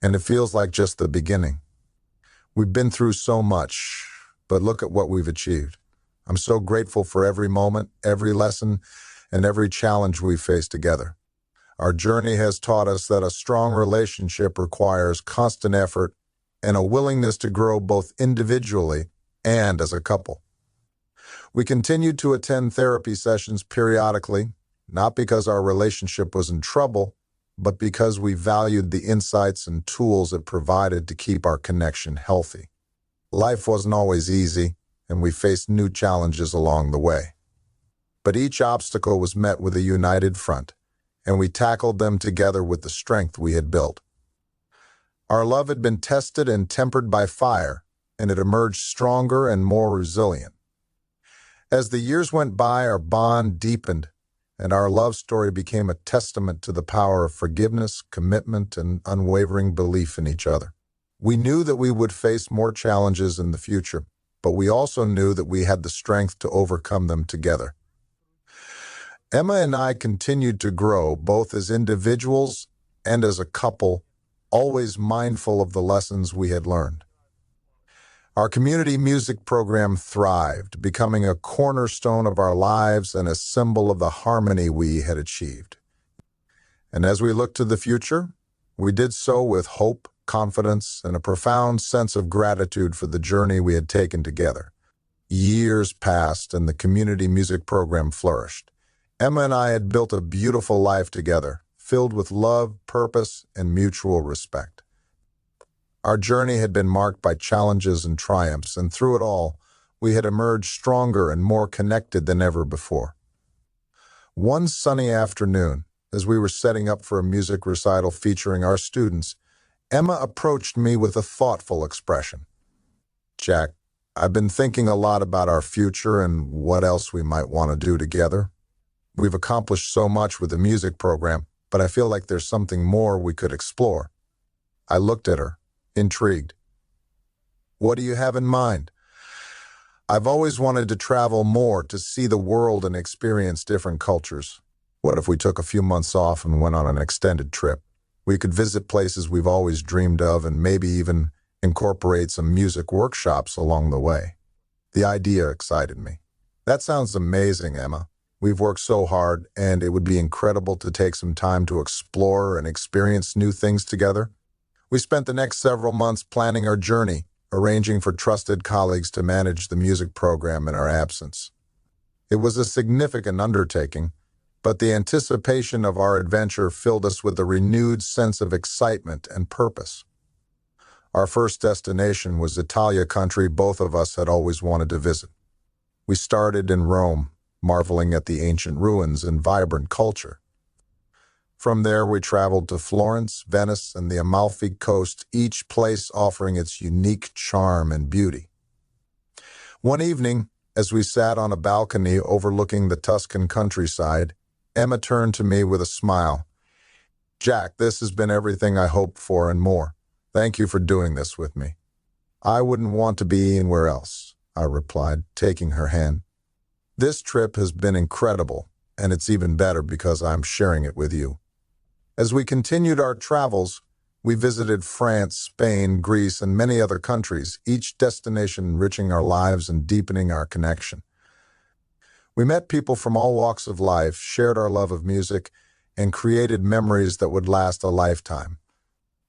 "and it feels like just the beginning. We've been through so much, but look at what we've achieved. I'm so grateful for every moment, every lesson, and every challenge we face together. Our journey has taught us that a strong relationship requires constant effort and a willingness to grow both individually and as a couple. We continued to attend therapy sessions periodically, not because our relationship was in trouble, but because we valued the insights and tools it provided to keep our connection healthy. Life wasn't always easy, and we faced new challenges along the way. But each obstacle was met with a united front, and we tackled them together with the strength we had built. Our love had been tested and tempered by fire, and it emerged stronger and more resilient. As the years went by, our bond deepened, and our love story became a testament to the power of forgiveness, commitment, and unwavering belief in each other. We knew that we would face more challenges in the future, but we also knew that we had the strength to overcome them together. Emma and I continued to grow, both as individuals and as a couple, always mindful of the lessons we had learned. Our community music program thrived, becoming a cornerstone of our lives and a symbol of the harmony we had achieved. And as we looked to the future, we did so with hope, confidence, and a profound sense of gratitude for the journey we had taken together. Years passed, and the community music program flourished. Emma and I had built a beautiful life together, filled with love, purpose, and mutual respect. Our journey had been marked by challenges and triumphs, and through it all, we had emerged stronger and more connected than ever before. One sunny afternoon, as we were setting up for a music recital featuring our students, Emma approached me with a thoughtful expression. "Jack, I've been thinking a lot about our future and what else we might want to do together. We've accomplished so much with the music program, but I feel like there's something more we could explore." I looked at her, intrigued. "What do you have in mind?" "I've always wanted to travel more, to see the world and experience different cultures. What if we took a few months off and went on an extended trip? We could visit places we've always dreamed of and maybe even incorporate some music workshops along the way." The idea excited me. "That sounds amazing, Emma. We've worked so hard, and it would be incredible to take some time to explore and experience new things together." We spent the next several months planning our journey, arranging for trusted colleagues to manage the music program in our absence. It was a significant undertaking, but the anticipation of our adventure filled us with a renewed sense of excitement and purpose. Our first destination was Italia, country both of us had always wanted to visit. We started in Rome, marveling at the ancient ruins and vibrant culture. From there, we traveled to Florence, Venice, and the Amalfi Coast, each place offering its unique charm and beauty. One evening, as we sat on a balcony overlooking the Tuscan countryside, Emma turned to me with a smile. "Jack, this has been everything I hoped for and more. Thank you for doing this with me." "I wouldn't want to be anywhere else," I replied, taking her hand. "This trip has been incredible, and it's even better because I'm sharing it with you." As we continued our travels, we visited France, Spain, Greece, and many other countries, each destination enriching our lives and deepening our connection. We met people from all walks of life, shared our love of music, and created memories that would last a lifetime.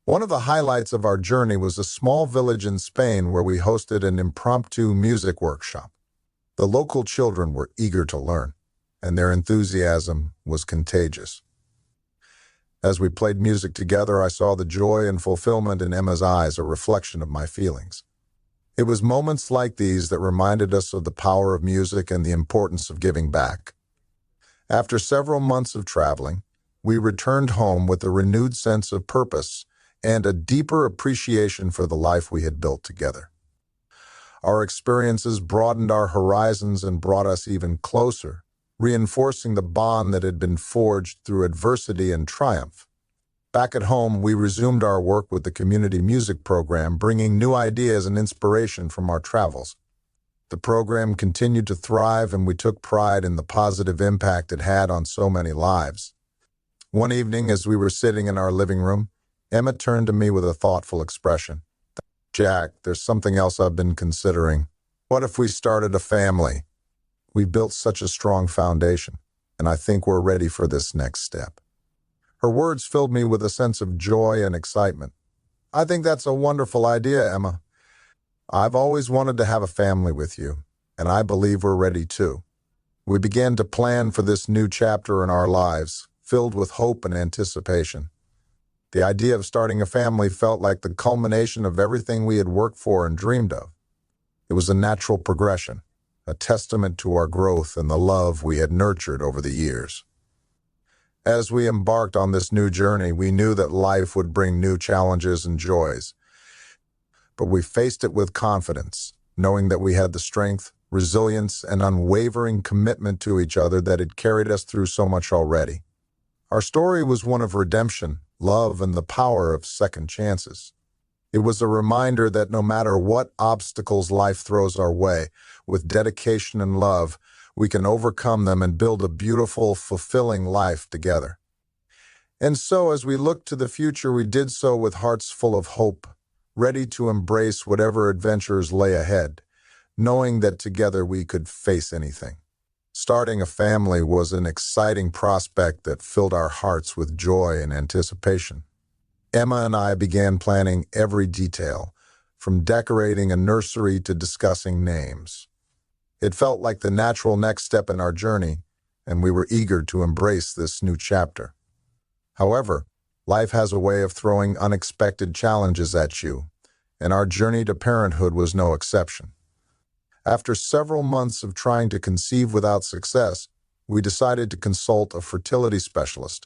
One of the highlights of our journey was a small village in Spain where we hosted an impromptu music workshop. The local children were eager to learn, and their enthusiasm was contagious. As we played music together, I saw the joy and fulfillment in Emma's eyes, a reflection of my feelings. It was moments like these that reminded us of the power of music and the importance of giving back. After several months of traveling, we returned home with a renewed sense of purpose and a deeper appreciation for the life we had built together. Our experiences broadened our horizons and brought us even closer, reinforcing the bond that had been forged through adversity and triumph. Back at home, we resumed our work with the community music program, bringing new ideas and inspiration from our travels. The program continued to thrive, and we took pride in the positive impact it had on so many lives. One evening, as we were sitting in our living room, Emma turned to me with a thoughtful expression. "Jack, there's something else I've been considering. What if we started a family?" We've built such a strong foundation, and I think we're ready for this next step." Her words filled me with a sense of joy and excitement. "I think that's a wonderful idea, Emma. I've always wanted to have a family with you, and I believe we're ready too." We began to plan for this new chapter in our lives, filled with hope and anticipation. The idea of starting a family felt like the culmination of everything we had worked for and dreamed of. It was a natural progression, a testament to our growth and the love we had nurtured over the years. As we embarked on this new journey, we knew that life would bring new challenges and joys. But we faced it with confidence, knowing that we had the strength, resilience, and unwavering commitment to each other that had carried us through so much already. Our story was one of redemption, love, and the power of second chances. It was a reminder that no matter what obstacles life throws our way, with dedication and love, we can overcome them and build a beautiful, fulfilling life together. And so, as we looked to the future, we did so with hearts full of hope, ready to embrace whatever adventures lay ahead, knowing that together we could face anything. Starting a family was an exciting prospect that filled our hearts with joy and anticipation. Emma and I began planning every detail, from decorating a nursery to discussing names. It felt like the natural next step in our journey, and we were eager to embrace this new chapter. However, life has a way of throwing unexpected challenges at you, and our journey to parenthood was no exception. After several months of trying to conceive without success, we decided to consult a fertility specialist.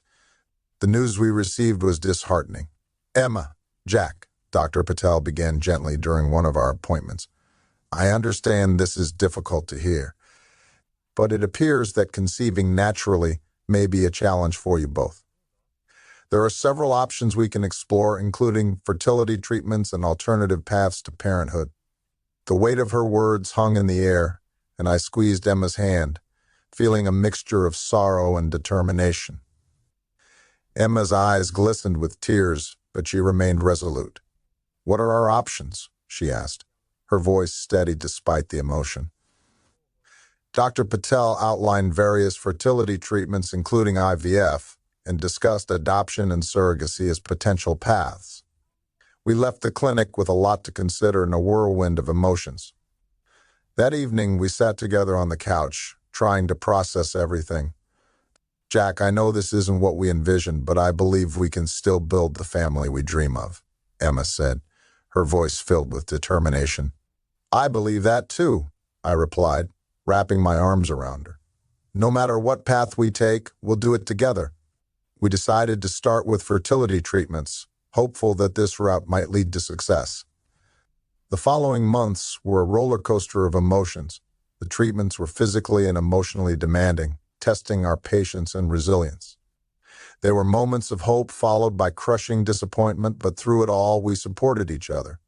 The news we received was disheartening. "Emma, Jack," Dr. Patel began gently during one of our appointments, "I understand this is difficult to hear, but it appears that conceiving naturally may be a challenge for you both. There are several options we can explore, including fertility treatments and alternative paths to parenthood." The weight of her words hung in the air, and I squeezed Emma's hand, feeling a mixture of sorrow and determination. Emma's eyes glistened with tears, but she remained resolute. "What are our options?" she asked, her voice steady despite the emotion. Dr. Patel outlined various fertility treatments, including IVF, and discussed adoption and surrogacy as potential paths. We left the clinic with a lot to consider and a whirlwind of emotions. That evening, we sat together on the couch, trying to process everything. "Jack, I know this isn't what we envisioned, but I believe we can still build the family we dream of," Emma said, her voice filled with determination. "I believe that too," I replied, wrapping my arms around her. "No matter what path we take, we'll do it together." We decided to start with fertility treatments, hopeful that this route might lead to success. The following months were a roller coaster of emotions. The treatments were physically and emotionally demanding, testing our patience and resilience. There were moments of hope followed by crushing disappointment, but through it all, we supported each other.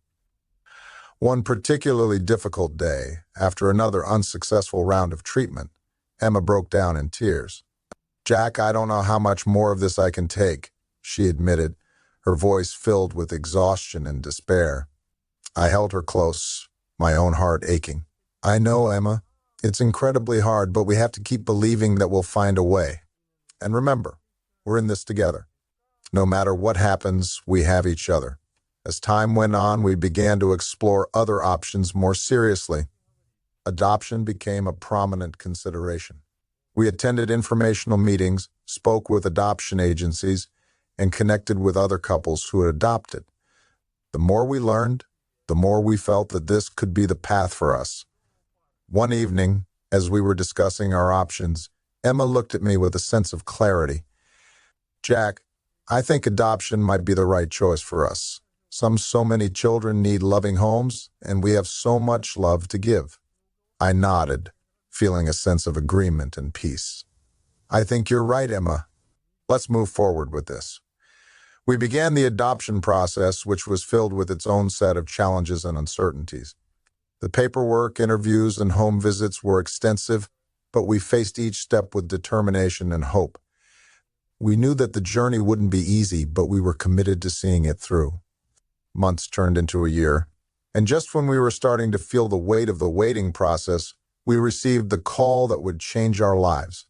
One particularly difficult day, after another unsuccessful round of treatment, Emma broke down in tears. "Jack, I don't know how much more of this I can take," she admitted, her voice filled with exhaustion and despair. I held her close, my own heart aching. "I know, Emma. It's incredibly hard, but we have to keep believing that we'll find a way. And remember, we're in this together. No matter what happens, we have each other." As time went on, we began to explore other options more seriously. Adoption became a prominent consideration. We attended informational meetings, spoke with adoption agencies, and connected with other couples who had adopted. The more we learned, the more we felt that this could be the path for us. One evening, as we were discussing our options, Emma looked at me with a sense of clarity. "Jack, I think adoption might be the right choice for us. So many children need loving homes, and we have so much love to give." I nodded, feeling a sense of agreement and peace. "I think you're right, Emma. Let's move forward with this." We began the adoption process, which was filled with its own set of challenges and uncertainties. The paperwork, interviews, and home visits were extensive, but we faced each step with determination and hope. We knew that the journey wouldn't be easy, but we were committed to seeing it through. Months turned into a year, and just when we were starting to feel the weight of the waiting process, we received the call that would change our lives.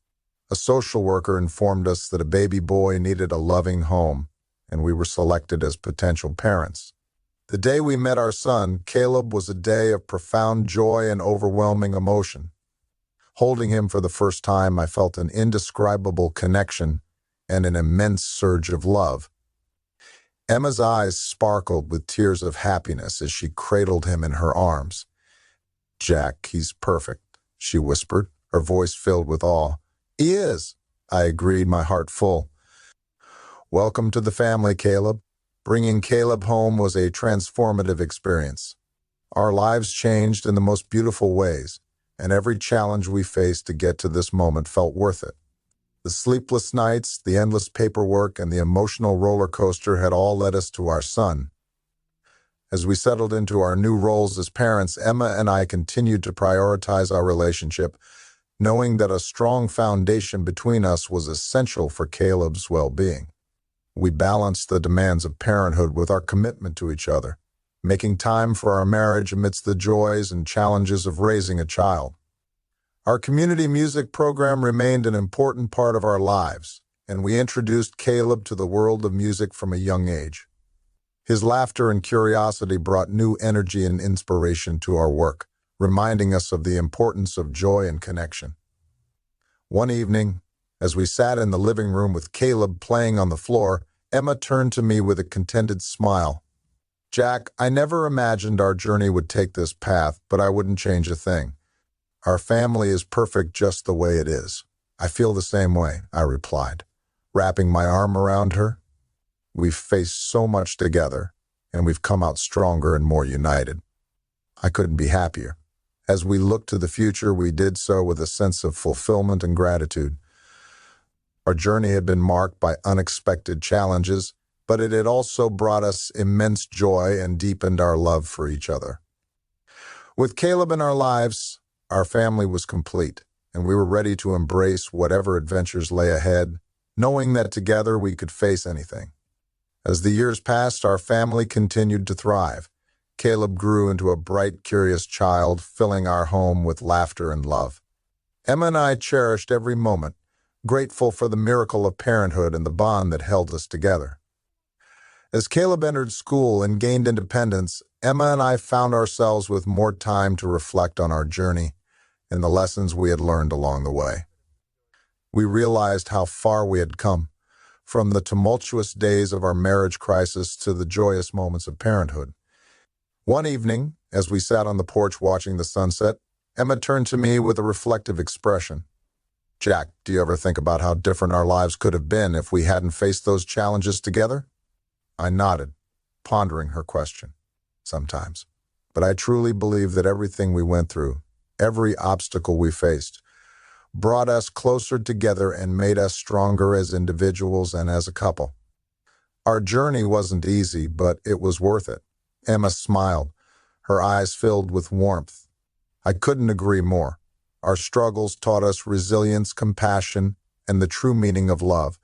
A social worker informed us that a baby boy needed a loving home, and we were selected as potential parents. The day we met our son, Caleb, was a day of profound joy and overwhelming emotion. Holding him for the first time, I felt an indescribable connection and an immense surge of love. Emma's eyes sparkled with tears of happiness as she cradled him in her arms. "Jack, he's perfect," she whispered, her voice filled with awe. "He is," I agreed, my heart full. Welcome to the family, Caleb. Bringing Caleb home was a transformative experience. Our lives changed in the most beautiful ways, and every challenge we faced to get to this moment felt worth it. The sleepless nights, the endless paperwork, and the emotional roller coaster had all led us to our son. As we settled into our new roles as parents, Emma and I continued to prioritize our relationship, knowing that a strong foundation between us was essential for Caleb's well-being. We balanced the demands of parenthood with our commitment to each other, making time for our marriage amidst the joys and challenges of raising a child. Our community music program remained an important part of our lives, and we introduced Caleb to the world of music from a young age. His laughter and curiosity brought new energy and inspiration to our work, reminding us of the importance of joy and connection. One evening, as we sat in the living room with Caleb playing on the floor, Emma turned to me with a contented smile. "Jack, I never imagined our journey would take this path, but I wouldn't change a thing. Our family is perfect just the way it is." "I feel the same way," I replied, wrapping my arm around her. "We've faced so much together, and we've come out stronger and more united." I couldn't be happier. As we looked to the future, we did so with a sense of fulfillment and gratitude. Our journey had been marked by unexpected challenges, but it had also brought us immense joy and deepened our love for each other. With Caleb in our lives, our family was complete, and we were ready to embrace whatever adventures lay ahead, knowing that together we could face anything. As the years passed, our family continued to thrive. Caleb grew into a bright, curious child, filling our home with laughter and love. Emma and I cherished every moment, grateful for the miracle of parenthood and the bond that held us together. As Caleb entered school and gained independence, Emma and I found ourselves with more time to reflect on our journey and the lessons we had learned along the way. We realized how far we had come, from the tumultuous days of our marriage crisis to the joyous moments of parenthood. One evening, as we sat on the porch watching the sunset, Emma turned to me with a reflective expression. "Jack, do you ever think about how different our lives could have been if we hadn't faced those challenges together?" I nodded, pondering her question. "Sometimes. But I truly believe that everything we went through, every obstacle we faced, brought us closer together and made us stronger as individuals and as a couple. Our journey wasn't easy, but it was worth it." Emma smiled, her eyes filled with warmth. I couldn't agree more. Our struggles taught us resilience, compassion, and the true meaning of love.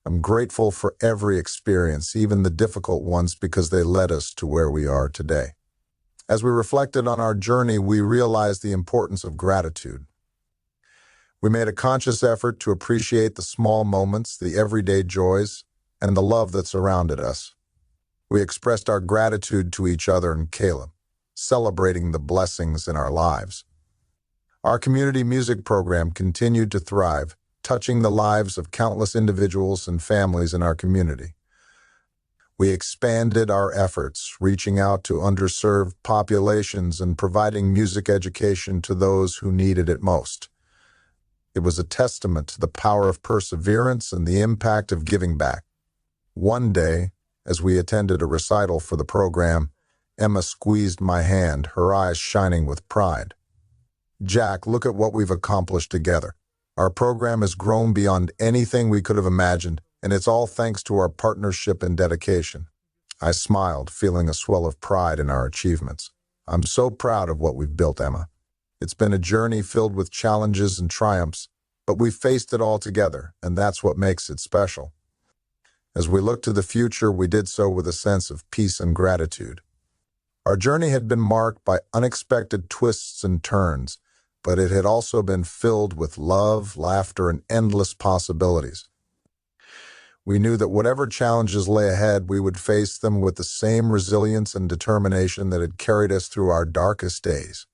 I'm grateful for every experience, even the difficult ones, because they led us to where we are today. As we reflected on our journey, we realized the importance of gratitude. We made a conscious effort to appreciate the small moments, the everyday joys, and the love that surrounded us. We expressed our gratitude to each other and Caleb, celebrating the blessings in our lives. Our community music program continued to thrive, touching the lives of countless individuals and families in our community. We expanded our efforts, reaching out to underserved populations and providing music education to those who needed it most. It was a testament to the power of perseverance and the impact of giving back. One day, as we attended a recital for the program, Emma squeezed my hand, her eyes shining with pride. "Jack, look at what we've accomplished together. Our program has grown beyond anything we could have imagined, and it's all thanks to our partnership and dedication." I smiled, feeling a swell of pride in our achievements. "I'm so proud of what we've built, Emma. It's been a journey filled with challenges and triumphs, but we've faced it all together, and that's what makes it special." As we looked to the future, we did so with a sense of peace and gratitude. Our journey had been marked by unexpected twists and turns, but it had also been filled with love, laughter, and endless possibilities. We knew that whatever challenges lay ahead, we would face them with the same resilience and determination that had carried us through our darkest days.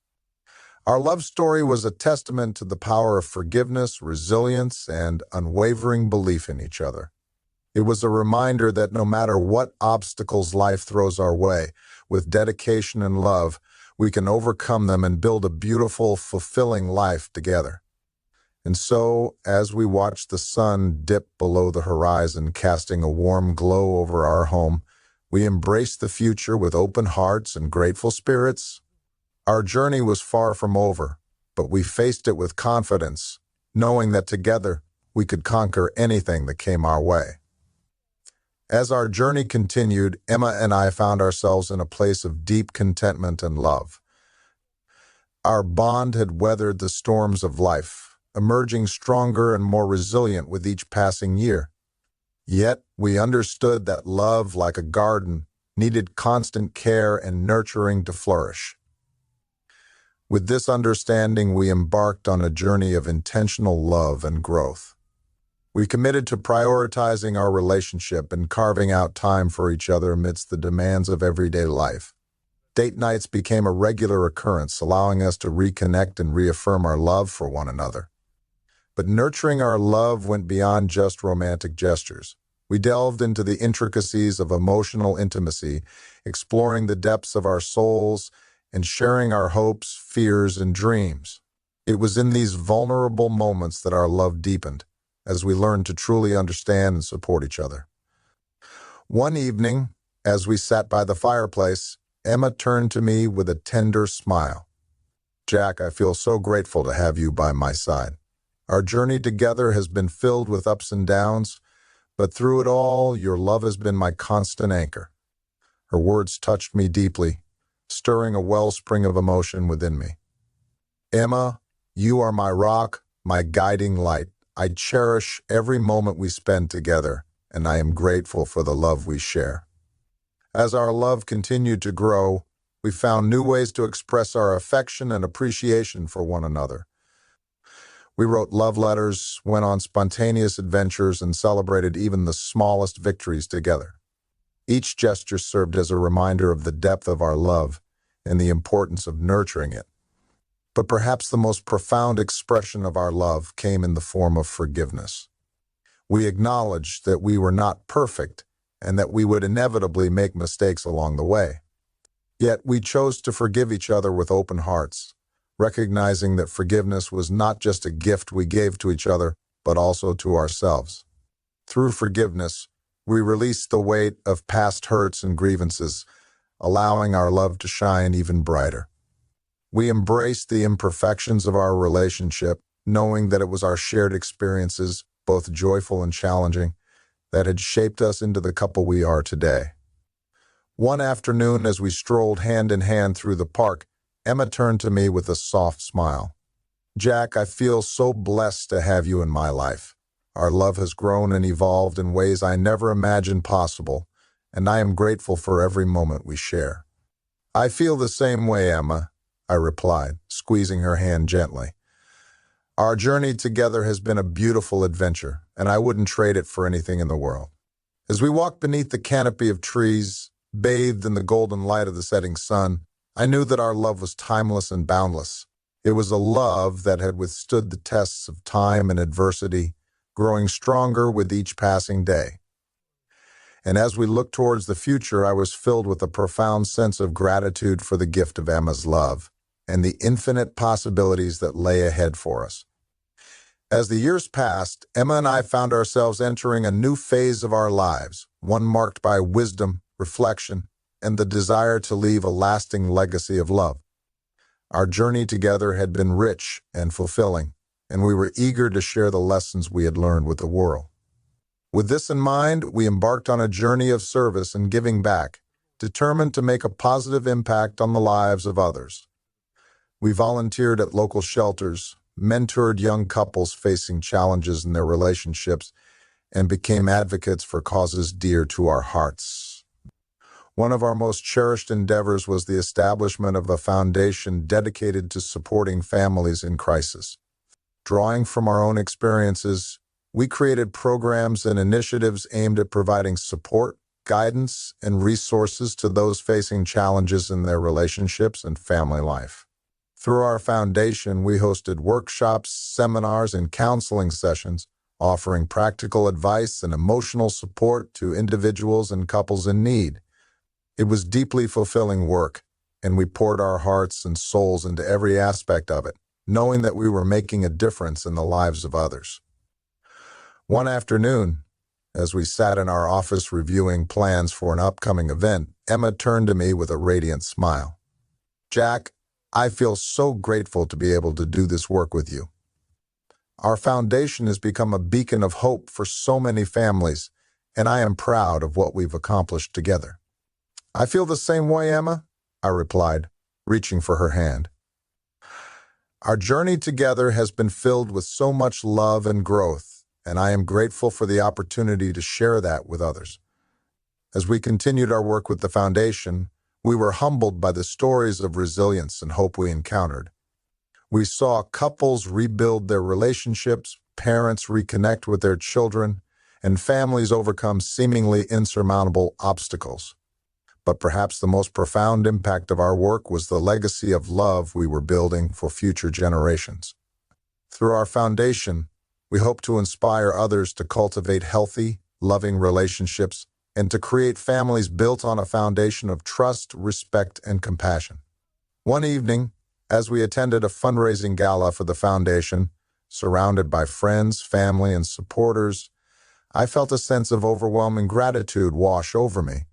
Our love story was a testament to the power of forgiveness, resilience, and unwavering belief in each other. It was a reminder that no matter what obstacles life throws our way, with dedication and love, we can overcome them and build a beautiful, fulfilling life together. And so, as we watched the sun dip below the horizon, casting a warm glow over our home, we embraced the future with open hearts and grateful spirits. Our journey was far from over, but we faced it with confidence, knowing that together we could conquer anything that came our way. As our journey continued, Emma and I found ourselves in a place of deep contentment and love. Our bond had weathered the storms of life, emerging stronger and more resilient with each passing year. Yet, we understood that love, like a garden, needed constant care and nurturing to flourish. With this understanding, we embarked on a journey of intentional love and growth. We committed to prioritizing our relationship and carving out time for each other amidst the demands of everyday life. Date nights became a regular occurrence, allowing us to reconnect and reaffirm our love for one another. But nurturing our love went beyond just romantic gestures. We delved into the intricacies of emotional intimacy, exploring the depths of our souls and sharing our hopes, fears, and dreams. It was in these vulnerable moments that our love deepened, as we learned to truly understand and support each other. One evening, as we sat by the fireplace, Emma turned to me with a tender smile. "Jack, I feel so grateful to have you by my side. Our journey together has been filled with ups and downs, but through it all, your love has been my constant anchor." Her words touched me deeply, stirring a wellspring of emotion within me. "Emma, you are my rock, my guiding light. I cherish every moment we spend together, and I am grateful for the love we share." As our love continued to grow, we found new ways to express our affection and appreciation for one another. We wrote love letters, went on spontaneous adventures, and celebrated even the smallest victories together. Each gesture served as a reminder of the depth of our love and the importance of nurturing it. But perhaps the most profound expression of our love came in the form of forgiveness. We acknowledged that we were not perfect and that we would inevitably make mistakes along the way. Yet we chose to forgive each other with open hearts, recognizing that forgiveness was not just a gift we gave to each other, but also to ourselves. Through forgiveness, we released the weight of past hurts and grievances, allowing our love to shine even brighter. We embraced the imperfections of our relationship, knowing that it was our shared experiences, both joyful and challenging, that had shaped us into the couple we are today. One afternoon, as we strolled hand in hand through the park, Emma turned to me with a soft smile. "Jack, I feel so blessed to have you in my life. Our love has grown and evolved in ways I never imagined possible, and I am grateful for every moment we share." "I feel the same way, Emma," I replied, squeezing her hand gently. "Our journey together has been a beautiful adventure, and I wouldn't trade it for anything in the world." As we walked beneath the canopy of trees, bathed in the golden light of the setting sun, I knew that our love was timeless and boundless. It was a love that had withstood the tests of time and adversity, growing stronger with each passing day. And as we looked towards the future, I was filled with a profound sense of gratitude for the gift of Emma's love and the infinite possibilities that lay ahead for us. As the years passed, Emma and I found ourselves entering a new phase of our lives, one marked by wisdom, reflection, and the desire to leave a lasting legacy of love. Our journey together had been rich and fulfilling, and we were eager to share the lessons we had learned with the world. With this in mind, we embarked on a journey of service and giving back, determined to make a positive impact on the lives of others. We volunteered at local shelters, mentored young couples facing challenges in their relationships, and became advocates for causes dear to our hearts. One of our most cherished endeavors was the establishment of a foundation dedicated to supporting families in crisis. Drawing from our own experiences, we created programs and initiatives aimed at providing support, guidance, and resources to those facing challenges in their relationships and family life. Through our foundation, we hosted workshops, seminars, and counseling sessions, offering practical advice and emotional support to individuals and couples in need. It was deeply fulfilling work, and we poured our hearts and souls into every aspect of it, knowing that we were making a difference in the lives of others. One afternoon, as we sat in our office reviewing plans for an upcoming event, Emma turned to me with a radiant smile. "Jack, I feel so grateful to be able to do this work with you. Our foundation has become a beacon of hope for so many families, and I am proud of what we've accomplished together." "I feel the same way, Emma," I replied, reaching for her hand. "Our journey together has been filled with so much love and growth, and I am grateful for the opportunity to share that with others." As we continued our work with the foundation, we were humbled by the stories of resilience and hope we encountered. We saw couples rebuild their relationships, parents reconnect with their children, and families overcome seemingly insurmountable obstacles. But perhaps the most profound impact of our work was the legacy of love we were building for future generations. Through our foundation, we hope to inspire others to cultivate healthy, loving relationships and to create families built on a foundation of trust, respect, and compassion. One evening, as we attended a fundraising gala for the foundation, surrounded by friends, family, and supporters, I felt a sense of overwhelming gratitude wash over me.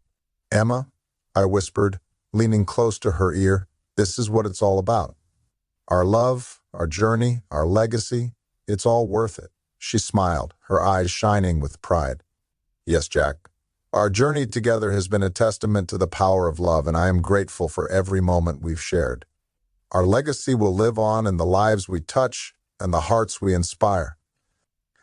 "Emma," I whispered, leaning close to her ear, "this is what it's all about. Our love, our journey, our legacy, it's all worth it." She smiled, her eyes shining with pride. "Yes, Jack. Our journey together has been a testament to the power of love, and I am grateful for every moment we've shared. Our legacy will live on in the lives we touch and the hearts we inspire."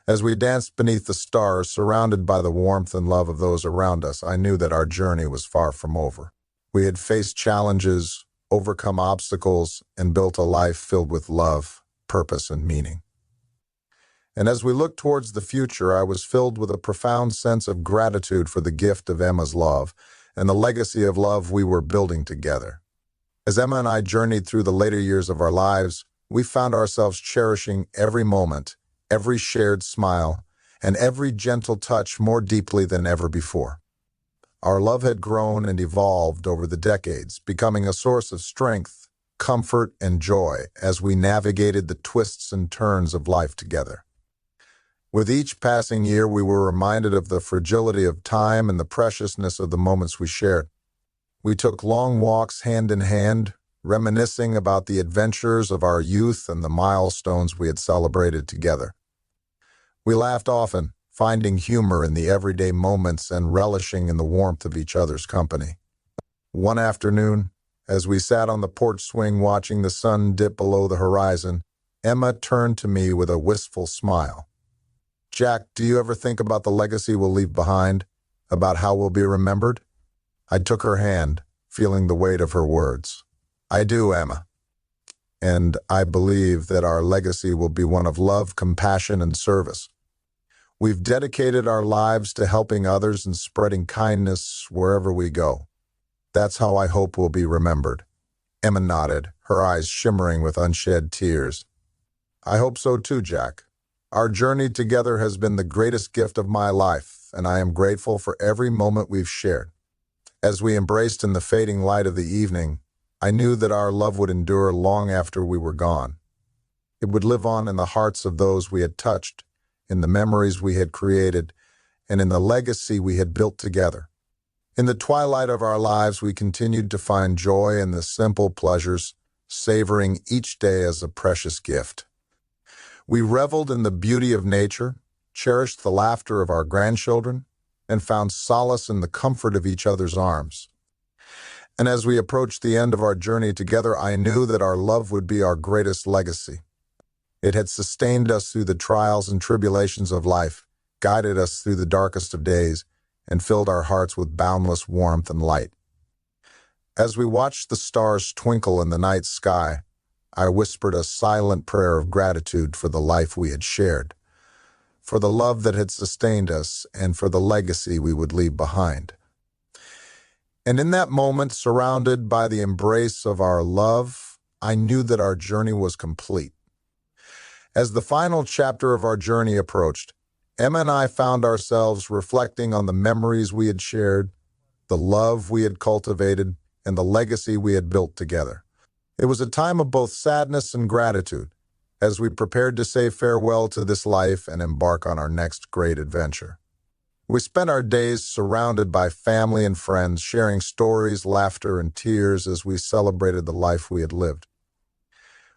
As we danced beneath the stars, surrounded by the warmth and love of those around us, I knew that our journey was far from over. We had faced challenges, overcome obstacles, and built a life filled with love, purpose, and meaning. And as we looked towards the future, I was filled with a profound sense of gratitude for the gift of Emma's love and the legacy of love we were building together. As Emma and I journeyed through the later years of our lives, we found ourselves cherishing every moment, every shared smile, and every gentle touch more deeply than ever before. Our love had grown and evolved over the decades, becoming a source of strength, comfort, and joy as we navigated the twists and turns of life together. With each passing year, we were reminded of the fragility of time and the preciousness of the moments we shared. We took long walks hand in hand, reminiscing about the adventures of our youth and the milestones we had celebrated together. We laughed often, finding humor in the everyday moments and relishing in the warmth of each other's company. One afternoon, as we sat on the porch swing watching the sun dip below the horizon, Emma turned to me with a wistful smile. "Jack, do you ever think about the legacy we'll leave behind, about how we'll be remembered?" I took her hand, feeling the weight of her words. "I do, Emma. And I believe that our legacy will be one of love, compassion, and service. We've dedicated our lives to helping others and spreading kindness wherever we go. That's how I hope we'll be remembered." Emma nodded, her eyes shimmering with unshed tears. "I hope so too, Jack. Our journey together has been the greatest gift of my life, and I am grateful for every moment we've shared." As we embraced in the fading light of the evening, I knew that our love would endure long after we were gone. It would live on in the hearts of those we had touched, in the memories we had created, and in the legacy we had built together. In the twilight of our lives, we continued to find joy in the simple pleasures, savoring each day as a precious gift. We reveled in the beauty of nature, cherished the laughter of our grandchildren, and found solace in the comfort of each other's arms. And as we approached the end of our journey together, I knew that our love would be our greatest legacy. It had sustained us through the trials and tribulations of life, guided us through the darkest of days, and filled our hearts with boundless warmth and light. As we watched the stars twinkle in the night sky, I whispered a silent prayer of gratitude for the life we had shared, for the love that had sustained us, and for the legacy we would leave behind. And in that moment, surrounded by the embrace of our love, I knew that our journey was complete. As the final chapter of our journey approached, Emma and I found ourselves reflecting on the memories we had shared, the love we had cultivated, and the legacy we had built together. It was a time of both sadness and gratitude, as we prepared to say farewell to this life and embark on our next great adventure. We spent our days surrounded by family and friends, sharing stories, laughter, and tears as we celebrated the life we had lived.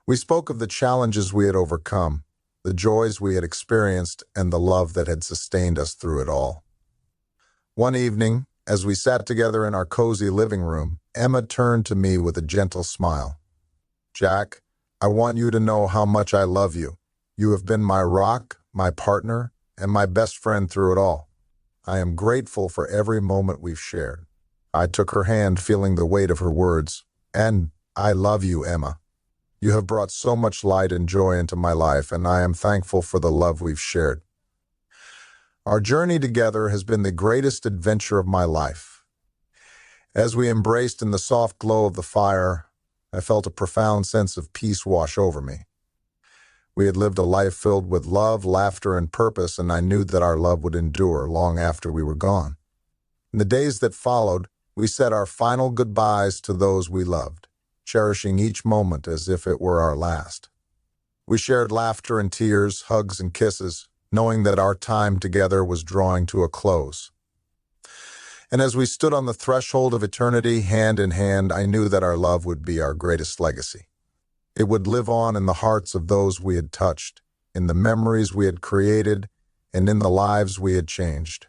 We spoke of the challenges we had overcome, the joys we had experienced, and the love that had sustained us through it all. One evening, as we sat together in our cozy living room, Emma turned to me with a gentle smile. "Jack, I want you to know how much I love you. You have been my rock, my partner, and my best friend through it all. I am grateful for every moment we've shared." I took her hand, feeling the weight of her words. "And I love you, Emma. You have brought so much light and joy into my life, and I am thankful for the love we've shared. Our journey together has been the greatest adventure of my life." As we embraced in the soft glow of the fire, I felt a profound sense of peace wash over me. We had lived a life filled with love, laughter, and purpose, and I knew that our love would endure long after we were gone. In the days that followed, we said our final goodbyes to those we loved, cherishing each moment as if it were our last. We shared laughter and tears, hugs and kisses, knowing that our time together was drawing to a close. And as we stood on the threshold of eternity, hand in hand, I knew that our love would be our greatest legacy. It would live on in the hearts of those we had touched, in the memories we had created, and in the lives we had changed.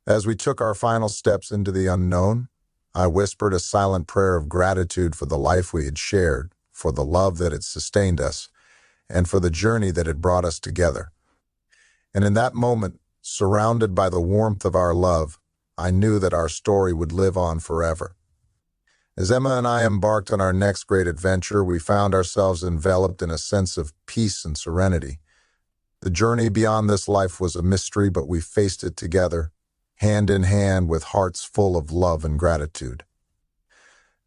As we took our final steps into the unknown, I whispered a silent prayer of gratitude for the life we had shared, for the love that had sustained us, and for the journey that had brought us together. And in that moment, surrounded by the warmth of our love, I knew that our story would live on forever. As Emma and I embarked on our next great adventure, we found ourselves enveloped in a sense of peace and serenity. The journey beyond this life was a mystery, but we faced it together, hand in hand, with hearts full of love and gratitude.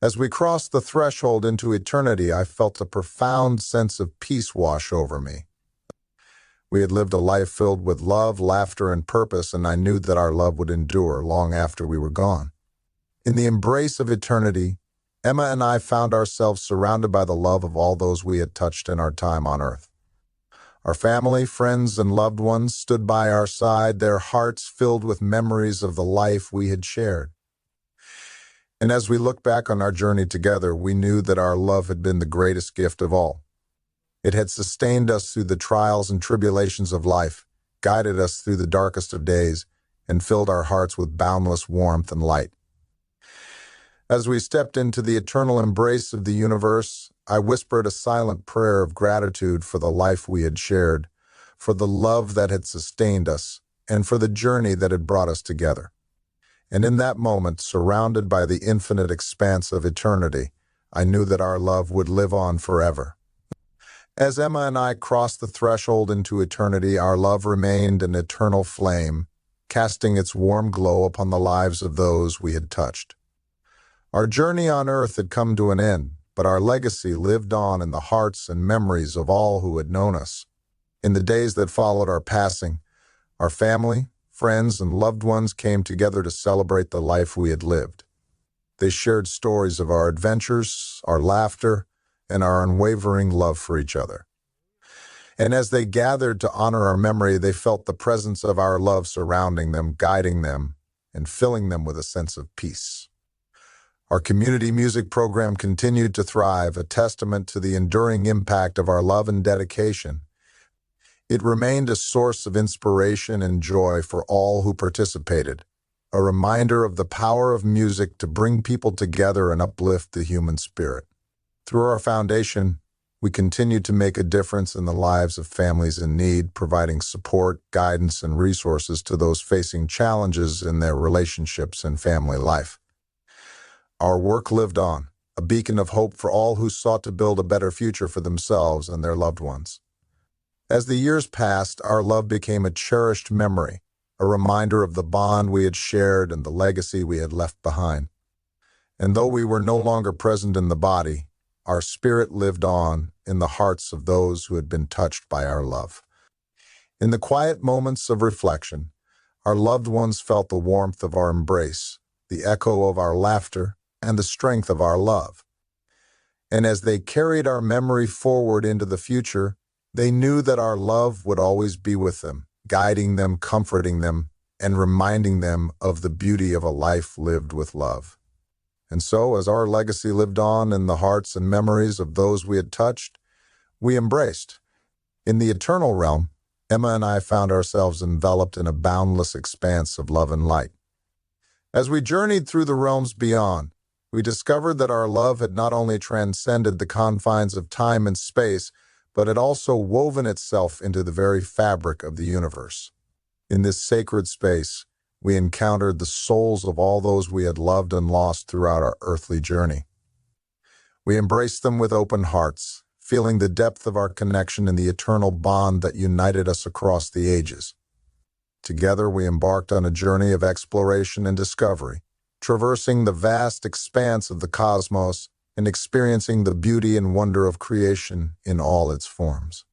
As we crossed the threshold into eternity, I felt a profound sense of peace wash over me. We had lived a life filled with love, laughter, and purpose, and I knew that our love would endure long after we were gone. In the embrace of eternity, Emma and I found ourselves surrounded by the love of all those we had touched in our time on earth. Our family, friends, and loved ones stood by our side, their hearts filled with memories of the life we had shared. And as we look back on our journey together, we knew that our love had been the greatest gift of all. It had sustained us through the trials and tribulations of life, guided us through the darkest of days, and filled our hearts with boundless warmth and light. As we stepped into the eternal embrace of the universe, I whispered a silent prayer of gratitude for the life we had shared, for the love that had sustained us, and for the journey that had brought us together. And in that moment, surrounded by the infinite expanse of eternity, I knew that our love would live on forever. As Emma and I crossed the threshold into eternity, our love remained an eternal flame, casting its warm glow upon the lives of those we had touched. Our journey on earth had come to an end, but our legacy lived on in the hearts and memories of all who had known us. In the days that followed our passing, our family, friends, and loved ones came together to celebrate the life we had lived. They shared stories of our adventures, our laughter, and our unwavering love for each other. And as they gathered to honor our memory, they felt the presence of our love surrounding them, guiding them, and filling them with a sense of peace. Our community music program continued to thrive, a testament to the enduring impact of our love and dedication. It remained a source of inspiration and joy for all who participated, a reminder of the power of music to bring people together and uplift the human spirit. Through our foundation, we continue to make a difference in the lives of families in need, providing support, guidance, and resources to those facing challenges in their relationships and family life. Our work lived on, a beacon of hope for all who sought to build a better future for themselves and their loved ones. As the years passed, our love became a cherished memory, a reminder of the bond we had shared and the legacy we had left behind. And though we were no longer present in the body, our spirit lived on in the hearts of those who had been touched by our love. In the quiet moments of reflection, our loved ones felt the warmth of our embrace, the echo of our laughter, and the strength of our love. And as they carried our memory forward into the future, they knew that our love would always be with them, guiding them, comforting them, and reminding them of the beauty of a life lived with love. And so, as our legacy lived on in the hearts and memories of those we had touched, we embraced. In the eternal realm, Emma and I found ourselves enveloped in a boundless expanse of love and light. As we journeyed through the realms beyond, we discovered that our love had not only transcended the confines of time and space, but had also woven itself into the very fabric of the universe. In this sacred space, we encountered the souls of all those we had loved and lost throughout our earthly journey. We embraced them with open hearts, feeling the depth of our connection in the eternal bond that united us across the ages. Together, we embarked on a journey of exploration and discovery, traversing the vast expanse of the cosmos and experiencing the beauty and wonder of creation in all its forms.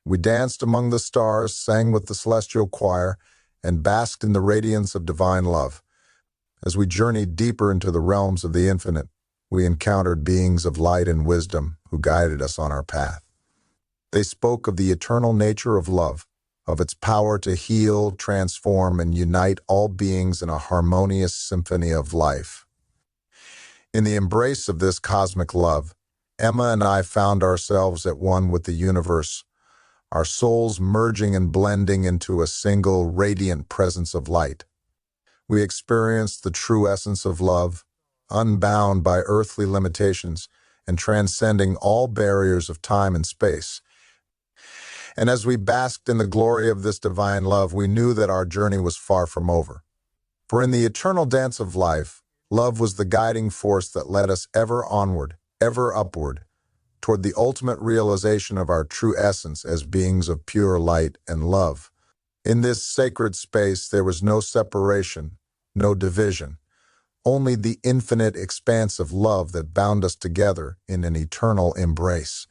We danced among the stars, sang with the celestial choir, and basked in the radiance of divine love. As we journeyed deeper into the realms of the infinite, we encountered beings of light and wisdom who guided us on our path. They spoke of the eternal nature of love, of its power to heal, transform, and unite all beings in a harmonious symphony of life. In the embrace of this cosmic love, Emma and I found ourselves at one with the universe, our souls merging and blending into a single, radiant presence of light. We experienced the true essence of love, unbound by earthly limitations and transcending all barriers of time and space. And as we basked in the glory of this divine love, we knew that our journey was far from over. For in the eternal dance of life, love was the guiding force that led us ever onward, ever upward, toward the ultimate realization of our true essence as beings of pure light and love. In this sacred space, there was no separation, no division, only the infinite expanse of love that bound us together in an eternal embrace.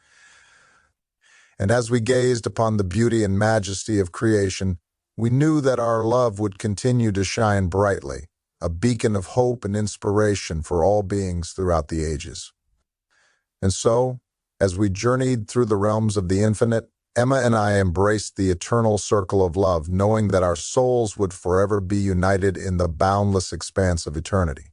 And as we gazed upon the beauty and majesty of creation, we knew that our love would continue to shine brightly, a beacon of hope and inspiration for all beings throughout the ages. And so, as we journeyed through the realms of the infinite, Emma and I embraced the eternal circle of love, knowing that our souls would forever be united in the boundless expanse of eternity.